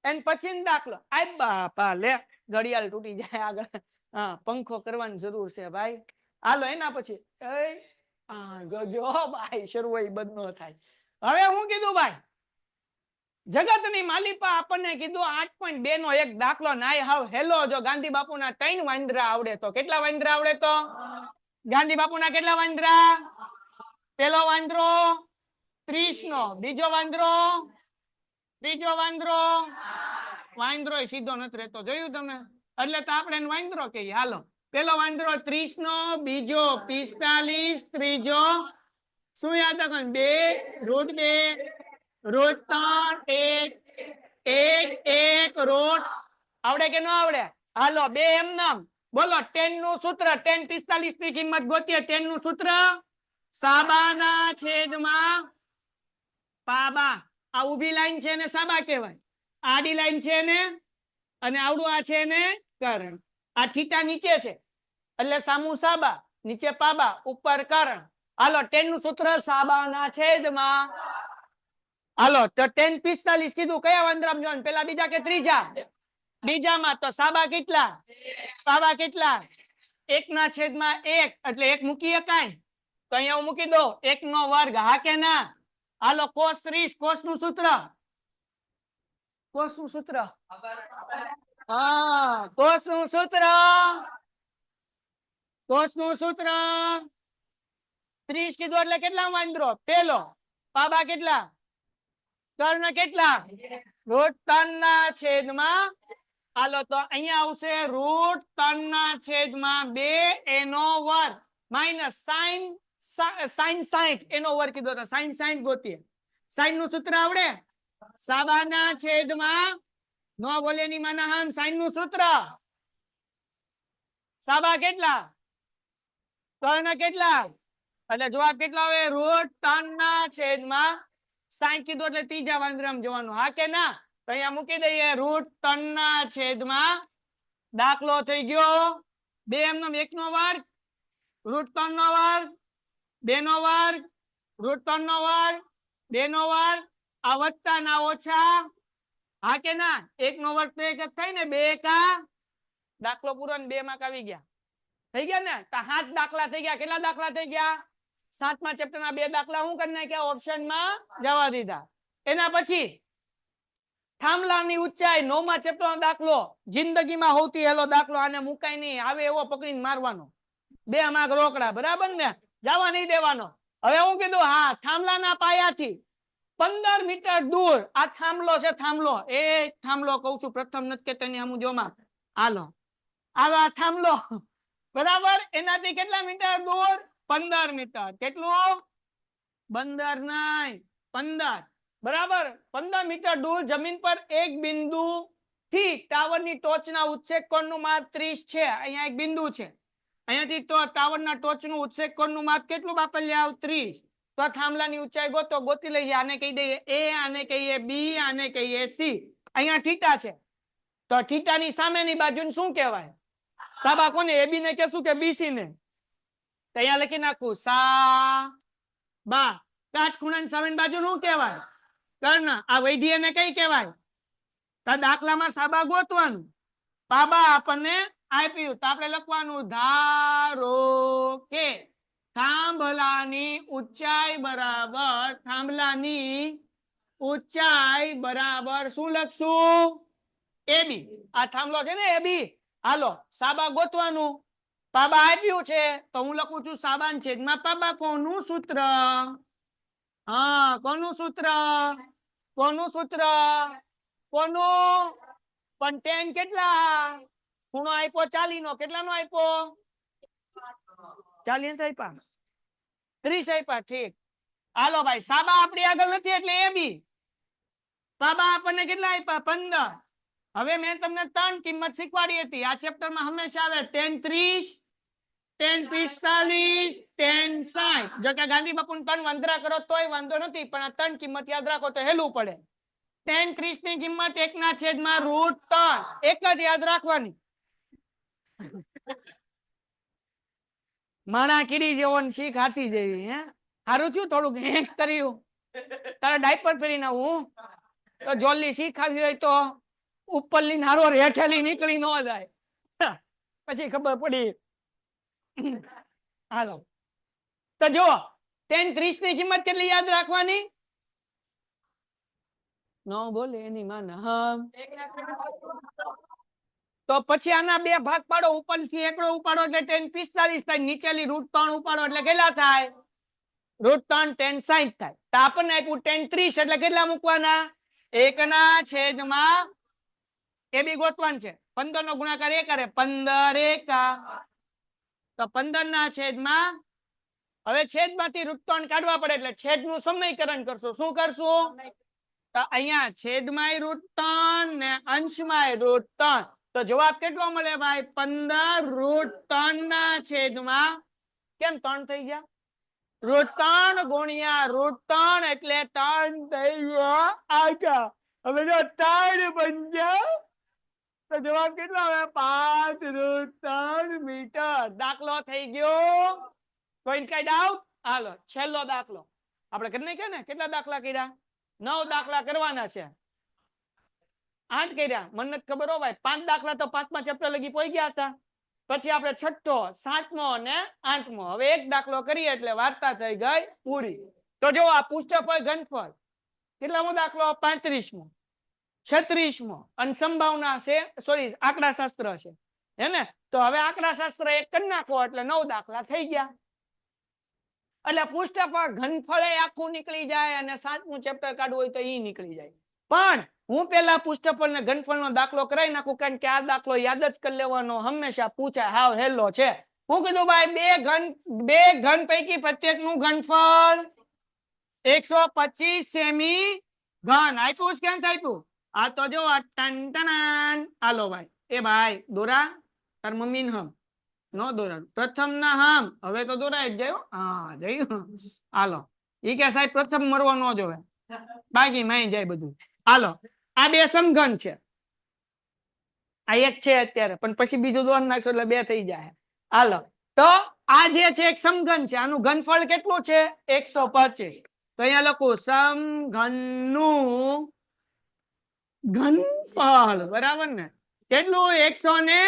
એન પછી દાખલો આ બાપા લે ઘડિયાળ તૂટી જાય આગળ હા પંખો કરવાની જરૂર છે ભાઈ હાલો એના પછી જોજો ભાઈ શરૂ હોય બંધ ન થાય હવે હું કીધું ભાઈ જગતની માલિપા આપણને કીધું 8.2 નો એક દાખલો નાય હાવ હેલો જો ગાંધી બાપુના 3 વાંદરા આવડે તો કેટલા વાંદરા આવડે તો ગાંધી બાપુના કેટલા વાંદરા પેલો વાંદરો 30 નો બીજો વાંદરો ત્રીજો વાંદરો વાંદરો સીધો નથી રહેતો જોયું તમે એટલે તો આપણે વાંદરો કહીએ હાલો પેલો વાંદરો 30 નો બીજો 45 ત્રીજો શું યાદ રાખો 2 √2 √3 1 √1 આવડે કે ન આવડે હાલો બે એમ નામ બોલો 10 નું સૂત્ર 10 45 ની કિંમત ગોતીએ 10 નું સૂત્ર સાબાના છેદમાં પાબા આ ઊભી લાઈન છે ને સાબા કહેવાય આડી લાઈન છે ને અને આવડું આ છે ને કર્ણ આ થીટા નીચે છે એટલે સામુ સાબા નીચે પાબા ઉપર કર્ણ હાલો 10 નું સૂત્ર સાબાના છેદમાં હાલો તો 10 45 કીધું કયા વાંદરામાં જોવાનું પેલા બીજા કે ત્રીજા બીજામાં તો સાબા કેટલા પાબા કેટલા 1 ના છેદમાં 1 એટલે 1 મૂકી શકાય તો અહીંયા હું મૂકી દો 1 નો વર્ગ હા કે ના હાલો cos 30 cos નું સૂત્ર cos નું સૂત્ર હા cos નું સૂત્ર 30 કીધું એટલે કેટલા વાંદરો પેલો પાબા કેટલા કર્ણ કેટલા √3 ના છેદમાં હાલો તો અહીંયા આવશે √3 ના છેદમાં 2 એનો વર્ગ માઇનસ સાઈન 60 એનો વર્ગ કીધો તો સાઈન 60 ગોતીએ સાઈન નું સૂત્ર આવડે સાબાના છેદમાં નો બોલેની માના સાઈન નું સૂત્ર સાબા કેટલા 3 કેટલા એટલે જવાબ કેટલા આવે √3 ના છેદમાં 60 કીધું એટલે ત્રીજા વાંદરામાં જવાનું હા કે ના તો અહીંયા મૂકી દઈએ √3 ના છેદમાં દાખલો થઈ ગયો 2 એમનો 1 નો વર્ગ √3 નો વર્ગ 2 નો વર્ગ √3 નો વર્ગ 2 નો વર્ગ આ વત્તા ના ઓછા હા કે ના 1 નો વર્ગ તો 1 જ થાય ને 2 એકા દાખલો પૂરો ને 2 માર્ક આવી ગયા થઈ ગયા ને તો 7 દાખલા થઈ ગયા કેટલા દાખલા થઈ ગયા 7મા ચેપ્ટર ના 2 દાખલા હું કરી નાખ્યા ઓપ્શન માં જવા દીધા એના પછી થાંભલાની ઊંચાઈ 9મા ચેપ્ટર નો દાખલો જિંદગીમાં સૌથી હેલો દાખલો આને મુકાય નહીં આવે એવો પકડીને મારવાનો 2 માર્ક રોકડા બરાબર ને જવા નહીં દેવાનો હવે હું કીધું હા થાંભલાના પાયાથી 15 મીટર દૂર આ થાંભલો છે થાંભલો એ થાંભલો કહું છું પ્રથમ નથી કે તેની હમુ જોમાં હાલો આ થાંભલો બરાબર એનાથી કેટલા મીટર દૂર 15 મીટર કેટલું 15 નહીં 15 બરાબર 15 મીટર દૂર જમીન પર એક બિંદુ થી ટાવરની ટોચના ઉત્સેક કોણનું માપ 30 છે અહીંયા એક બિંદુ છે અહીંયાથી ટાવરના ટોચનું ઉત્સેક કોણનું માપ કેટલું બાપલ્યા 30 તો થાંભલાની ઊંચાઈ ગોતી લઈએ આને કહી દઈએ એ આને કહીએ બી આને કહીએ સી અહીંયા થીટા છે તો થીટાની સામેની બાજુને શું કહેવાય સાબા કોને એબી ને કહેશું કે બીસી ને તો અહીંયા લખી નાખું સા બા કાટખૂણાની સામેની બાજુ શું કહેવાય કર્ણ આ વૈધ્ય ને કઈ કહેવાય તો દાખલામાં સાબા ગોતવાનું બાબા આપણને આપ્યું તો આપણે લખવાનું ધારો કે થાંભલાની ઊંચાઈ બરાબર શું લખશું એબી આ થાંભલો છે ને એબી હાલો સાબા ગોતવાનું બાબા આપ્યું છે તો હું લખું છું સાબાન છેદમાં બાબા કોનું સૂત્ર હા કોનું સૂત્ર કોનું પણ tan કેટલા ખૂણો આપ્યો 40 નો કેટલાનો આપ્યો 40 આપ્યા 30 આપ્યા ઠીક હાલો ભાઈ સાબા આપણી આગળ નથી એટલે એ બી બાબા આપણને કેટલા આપ્યા 15 હવે મેં તમને 3 કિંમત શીખવાડી હતી આ ચેપ્ટરમાં હંમેશા આવે tan 30 tan 45 tan 60 જો કે ગાંધી બાપુને 3 વાંદરા કરો તોય વાંધો નથી પણ આ 3 કિંમત યાદ રાખો તો હેલું પડે tan 30 ની કિંમત 1 ના છેદમાં √3 એક જ યાદ રાખવાની માણા કીડી જેવો શીખ હાથી જેવી હે હારું થયું થોડુંક હેક કર્યું તારા ડાયપર પહેરીને આવું તો જોલી શીખાવી હોય તો ઉપરલી નારો હેઠેલી નીકળી ન જાય પછી ખબર પડી હાલો તો જો tan 30 ની કિંમત કેટલી યાદ રાખવાની નો બોલે એની માના તો પછી આના 2 ભાગ પાડો ઉપરથી એકડો ઉપાડો એટલે tan 45 થાય નીચેલી √3 ઉપાડો એટલે કેટલા થાય √3 tan 60 થાય તો આપણને આપ્યું tan 30 એટલે કેટલા મૂકવાના 1 ના છેદમાં એ બી ગોતવાનું છે 15 નો ગુણાકાર 1 કરે 15 એકા તો 15 ના છેદમાં હવે છેદમાંથી √3 કાઢવા પડે એટલે છેદનું સમીકરણ કરશું શું કરશું તો અહીંયા છેદમાં √3 ને અંશમાં √3 તો જવાબ કેટલો મળે ભાઈ 15 √3 ના છેદમાં કેમ 3 થઈ ગયા √3 ગુણ્યા √3 એટલે 3 થઈ ગયા આખા હવે જો 3 બન્યા તો જવાબ કેટલો આવે 5 √3 મીટર દાખલો થઈ ગયો કોઈ કઈ ડાઉટ હાલો છેલ્લો દાખલો આપણે કરી નાખ્યા ને કેટલા દાખલા કર્યા 9 દાખલા કરવાના છે 8 કર્યા મને નથી ખબર હો ભાઈ 5 દાખલા તો 5મા ચેપ્ટર લગી પહોંચી ગયા હતા પછી આપણે 6ઠો 7મો અને 8મો હવે એક દાખલો કરીએ એટલે વાર્તા થઈ ગઈ પૂરી તો જો આ પૃષ્ઠફળ ઘનફળ કેટલામો દાખલો 35મો 36મો અને સંભાવના છે સોરી આંકડા શાસ્ત્ર છે હે ને તો હવે આંકડા શાસ્ત્ર એક કરી નાખો એટલે 9 દાખલા થઈ ગયા એટલે પૃષ્ઠફળ ઘનફળે આખું નીકળી જાય અને 7મું ચેપ્ટર કાઢવું હોય તો ઈ નીકળી જાય પણ હું પેલા પુષ્ઠફળ ને ઘનફળ નો દાખલો કરાવી નાખું, કારણ કે આ દાખલો યાદ જ કરી લેવાનો, હંમેશા પૂછાય, હાવ હેલો છે. હું કીધું ભાઈ બે ઘન પૈકી પ્રત્યેકનું ઘનફળ 125 સેમી ઘન આપ્યું છે, ક્યાં આપ્યું? આ તો જો ટન હાલો ભાઈ, એ ભાઈ દોરા તાર મમ્મી ને હમ નો દોરા, પ્રથમ ના હમ, હવે તો દોરાય જ જાય. હા જયું, હાલો. ઈ કે સાહેબ પ્રથમ મરવો ન જોવે, બાકી માઈ જાય બધું. હાલો, આ બે સમઘન છે, આ એક છે અત્યારે, પણ પછી બીજું દોર નાખશો એટલે બે થઈ જાય. હાલો, તો આ જે છે એક સમઘન છે, આનું ઘનફળ કેટલું છે? 125. તો અહીંયા લખું સમઘનનું ઘનફળ, બરાબર ને? કેટલું? 100 ને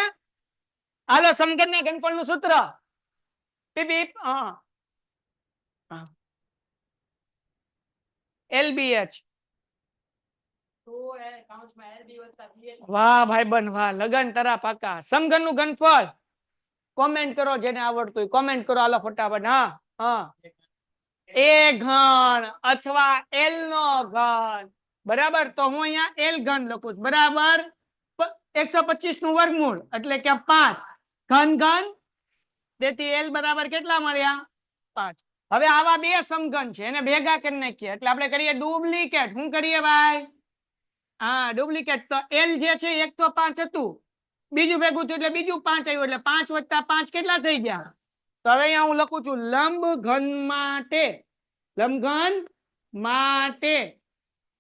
હાલો, સમઘન ના ઘનફળ નું સૂત્ર LBH. વાહ ભાઈ બન વાહ, લગન તરા પાકા. સમઘન નું ઘનફળ કોમેન્ટ કરો, જેને આવડતું કોમેન્ટ કરો, હાલો ફટાફટ. હા, એ ઘન અથવા એલ નો ઘન, બરાબર. તો હું અહીંયા એલ ઘન લખું છું, બરાબર. 125 નું વર્ગમૂળ એટલે કે 5 ઘન ઘન, તેથી એલ બરાબર કેટલા મળ્યા? 5. હવે આવા બે સમઘન છે, એને ભેગા કરી નાખીએ એટલે આપણે કરીએ ડુપ્લિકેટ. શું કરીએ ભાઈ? હા, ડુપ્લિકેટ. તો એલ જે છે એક તો 5 હતું, બીજું ભેગું થયું એટલે બીજું 5 આવ્યું, એટલે 5 વત્તા 5 કેટલા થઈ ગયા? તો હવે અહીંયા હું લખું છું લંબઘન માટે, લંબઘન માટે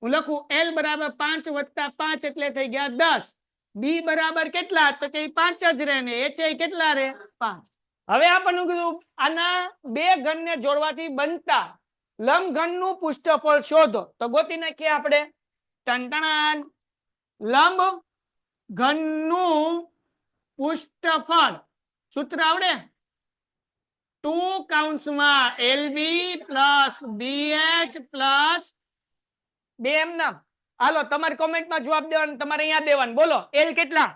હું લખું એલ બરાબર 5 વત્તા 5 એટલે થઈ ગયા 10. બી બરાબર કેટલા? તો કે 5 જ રહે ને એચ કેટલા રહે? 5. હવે આપણને કીધું આના બે ઘન ને જોડવાથી બનતા લંબઘન નું પૃષ્ઠફળ શોધો. તો ગોતી નાખીએ આપણે. ટંટણાન, લંબ ઘન નું પૃષ્ઠફળ સૂત્ર આવડે? 2 કૌંસમાં LB પ્લસ BH પ્લસ 2 એમ નામ. હાલો, તમારી કોમેન્ટમાં જવાબ દેવાનો, તમારે અહીંયા દેવાનું. બોલો, L કેટલા?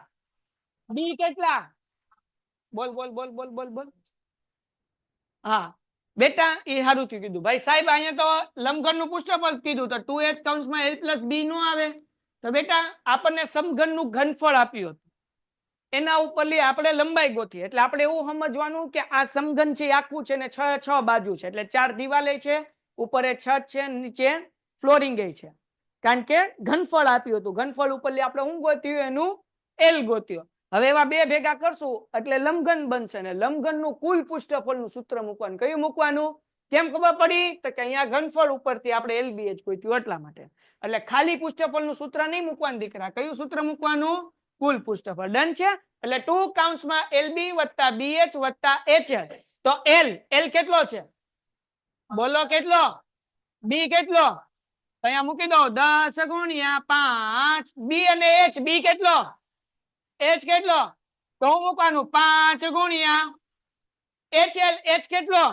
B કેટલા? બોલ બોલ બોલ બોલ બોલ બોલ. હા બેટા, એ સારું થયું કીધું ભાઈ સાહેબ. અહીંયા તો લંબઘન નું પૃષ્ઠફળ કીધું, તો 2h કૌંસમાં L પ્લસ B નો આવે. તો બેટા આપણને સમઘન નું ઘનફળ આપ્યું હતું, એના ઉપરથી આપણે લંબાઈ ગોતી. એટલે આપણે એવું સમજવાનું કે આ સમઘન છે આખું છે ને 6 બાજુ છે, એટલે 4 દિવાલે છે, ઉપર છત છે, નીચે ફ્લોરિંગ છે, કારણ કે ઘનફળ આપ્યું હતું. ઘનફળ ઉપરથી આપણે શું ગોત્યું? એનું એલ ગોત્યો. હવે એવા બે ભેગા કરશું એટલે લંબઘન બનશે, ને લંબઘન નું કુલ પૃષ્ઠફળ નું સૂત્ર મૂકવાનું. કયું મૂકવાનું? કેમ ખબર પડી? તો કે અહીંયા ઘનફળ ઉપરથી આપણે LBH ગોત્યું એટલા માટે. એટલે ખાલી પૃષ્ઠફળ નું સૂત્ર નહીં મૂકવાનું દીકરા. કયું સૂત્ર મૂકવાનું? કુલ પૃષ્ઠફળ. ડન છે? એટલે 2 કૌંસમાં LB વત્તા BH વત્તા HH. તો L કેટલો છે? બોલો કેટલો? B કેટલો? અહીંયા મૂકી દો 10 ગુણ્યા 5. B અને H, B કેટલો? H કેટલો? તો હું મૂકવાનું 5 ગુણ્યા HL. H કેટલો?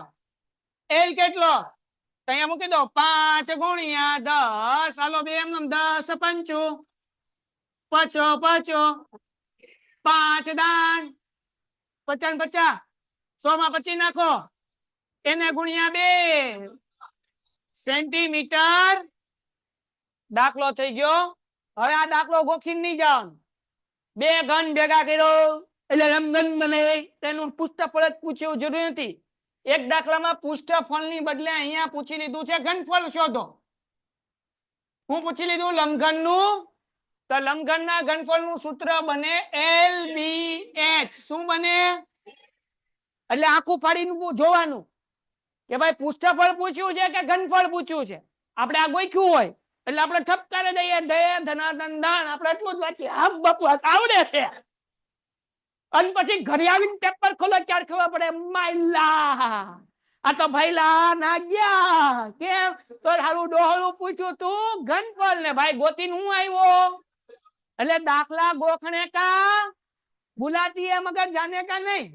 L કેટલો? તો અહીંયા મૂકી દો 5 ગુણ્યા 10. હાલો બે એમ 10 પંચું, પચો પચો, 5 દાન 50 50, 100 માં 25 નાખો, એને ગુણ્યા 2 સેન્ટીમીટર. દાખલો થઈ ગયો. હવે આ દાખલો ગોખીને નહીં જવાનું. બે ઘન ભેગા કર્યો એટલે લંબઘન બને, તેનું પૃષ્ઠફળ જ પૂછ્યું, જરૂરી નથી. એક દાખલામાં પૃષ્ઠફળ ની બદલે અહીંયા પૂછી લીધું છે ઘનફળ શોધો. હું પૂછી લીધું લંબઘન નું, તો લંબઘન ના ઘનફળ નું સૂત્ર બને LBH. શું બને? એટલે આખું ફાડીને જોવાનું કે ભાઈ પૃષ્ઠફળ પૂછ્યું છે કે ઘનફળ પૂછ્યું છે. આપણે આ ગોખ્યું હોય એટલે આપણે ઠપકારે દઈએ દયા ધનાધન દાન, આપણે એટલું જ વાંચીએ આમ બાપુ આવડે છે. અને પછી ઘરે આવીને પેપર ખોલો ત્યારે ખબર પડે માયલા આ તો ભાઈલા ના ગયા. કેમ? તો હારું ડોહળું પૂછ્યું તું ઘનફળ ને ભાઈ ગોતીને હું આવ્યો. એટલે દાખલા ગોખણે કા बुलाती है मगर जाने का नहीं,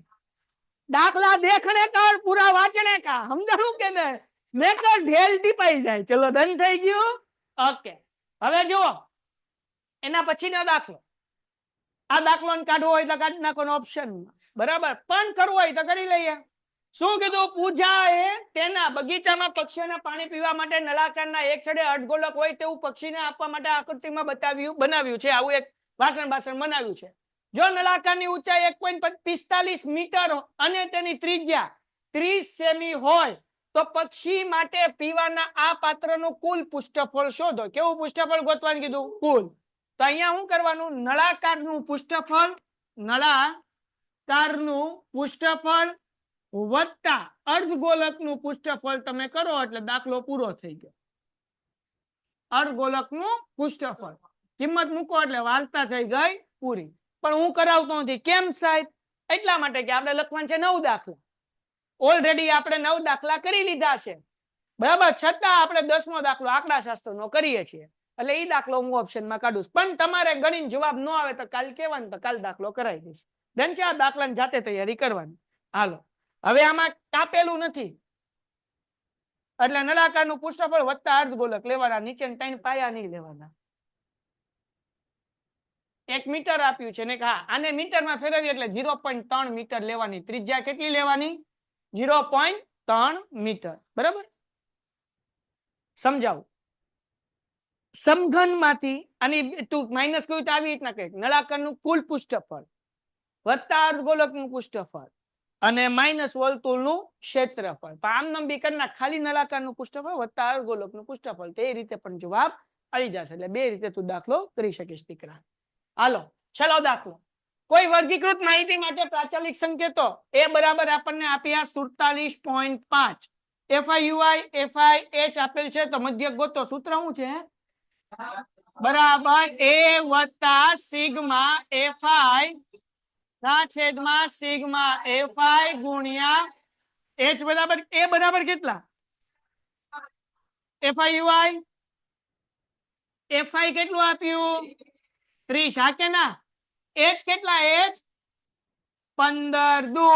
दाखला देखने का और पूरा वाचने का. समझाणું કે ને? મેકર ઢેલ ટીપાઈ જાય. ચલો ડન થઈ ગયું. ઓકે, હવે જુઓ એના પછીનો દાખલો. આ દાખલો કાઢવો હોય તો કાઢી નાખવાનો ઓપ્શન, બરાબર. પણ કરવો હોય તો કરી લઈએ. શું કીધું? પૂજાએ તેના બગીચામાં પક્ષીઓને પાણી પીવા માટે નળાકારના એક છેડે અર્ધગોલક હોય તેવું પક્ષીને આપવા માટે આકૃતિમાં બનાવ્યું છે. આવું એક વાસણ બનાવ્યું છે. જો નળાકારની ઊંચાઈ 1.45 મીટર અને તેની ત્રિજ્યા 30 સેમી હોય તો પક્ષી માટે પીવાના આ પાત્રનું કુલ પૃષ્ઠફળ શોધો. કેવું પૃષ્ઠફળ ગોતવાનું કીધું? કુલ. તો અહીંયા શું કરવાનું? નળાકારનું પૃષ્ઠફળ વત્તા અર્ધગોલકનું પૃષ્ઠફળ તમે કરો એટલે દાખલો પૂરો થઈ ગયો. અર્ધગોલકનું પૃષ્ઠફળ કિંમત મૂકો એટલે વાર્તા થઈ ગઈ પૂરી. પણ હું કરાવતો નથી. કેમ સાહેબ? એટલા માટે કે આપણે લખવાનું છે 9 દાખલા. ઓલરેડી આપણે 9 દાખલા કરી લીધા છે, બરાબર. છતાં આપણે 10મો દાખલો આંકડાશાસ્ત્રનો કરીએ છીએ એટલે એ દાખલો હું ઓપ્શનમાં કાઢું. પણ તમારે ગણીને જવાબ ન આવે તો કાલ કહેવાનું, તો કાલ દાખલો કરાવી દઈશ. બેન છે આ દાખલાની જાતે તૈયારી કરવાની. હાલો, હવે આમાં કાપેલું નથી એટલે નળાકારનું પૃષ્ઠફળ વત્તા અર્ધગોલક લેવાના. નીચે 3 પાયા નહીં લેવાના. 1 મીટર આપ્યું છે ને, હા આને મીટરમાં ફેરવીએ એટલે 0.3 મીટર લેવાની. ત્રિજ્યા કેટલી લેવાની? 0.3 મીટર. બરાબર. સમજાવું. સમઘનમાંથી આની તું માઇનસ કર્યું તો આવી રીતના કહે, નળાકારનું કુલ પૃષ્ઠફળ વત્તા અર્ધગોલકનું પૃષ્ઠફળ અને માઇનસ વર્તુળનું ક્ષેત્રફળ. આમ નંબી કરના ખાલી નળાકારનું પૃષ્ઠફળ વત્તા અર્ધગોલકનું પૃષ્ઠફળ, તે રીતે પણ જવાબ આવી જશે. એટલે બે રીતે તું દાખલો કરી શકીશ દીકરા. હાલો, છેલ્લો દાખલો. કોઈ વર્ગીકૃત માહિતી માટે પ્રાચલિક સંકેતો એ બરાબર આપણને આપ્યા 47.5. FI H આપેલ છે તો મધ્યક ગોતો. સૂત્ર શું છે? બરાબર A વત્તા સિગ્મા FI ના છેદમાં સિગ્મા FI ગુણ્યા H બરાબર A બરાબર કેટલા? FI કેટલું આપ્યું? 30. હા કે ના? H કેટલા? H 15 દુ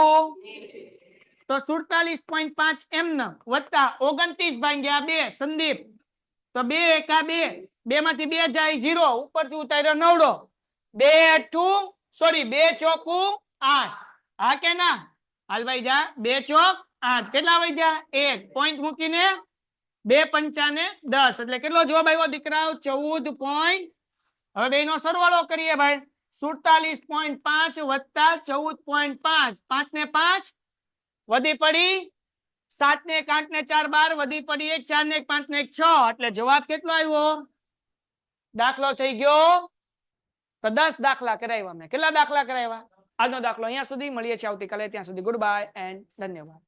તો 47.5 એમને વત્તા 29 ભાગ્યા 2 સંદીપ તો 2 એકા 2, 2 માંથી 2 જાય 0, ઉપરથી ઉતાર્યો 9. 2 ચોકુ 8. હા કે ના? હાલ ભાઈ જા. 2 ચોક 8. કેટલા વધ્યા? 1 પોઈન્ટ મૂકીને 2 પંચા ને 10 એટલે કેટલો જવાબ આવ્યો દીકરા? 14 પોઈન્ટ. હવે બેનો સરવાળો કરીએ ભાઈ. 47.5 વત્તા 14.5, 5 ને 5 વધી પડી 7 ને 1 8 ને 4 12 વધી પડી 1 4 ને 1 5 ને 1 6 એટલે જવાબ કેટલો આવ્યો? દાખલો થઈ ગયો. તો 10 દાખલા કરાવ્યા મેં. કેટલા દાખલા કરાવ્યા? આજનો દાખલો અહીંયા સુધી. મળીએ છીએ આવતીકાલે. ત્યાં સુધી ગુડ બાય એન્ડ ધન્યવાદ.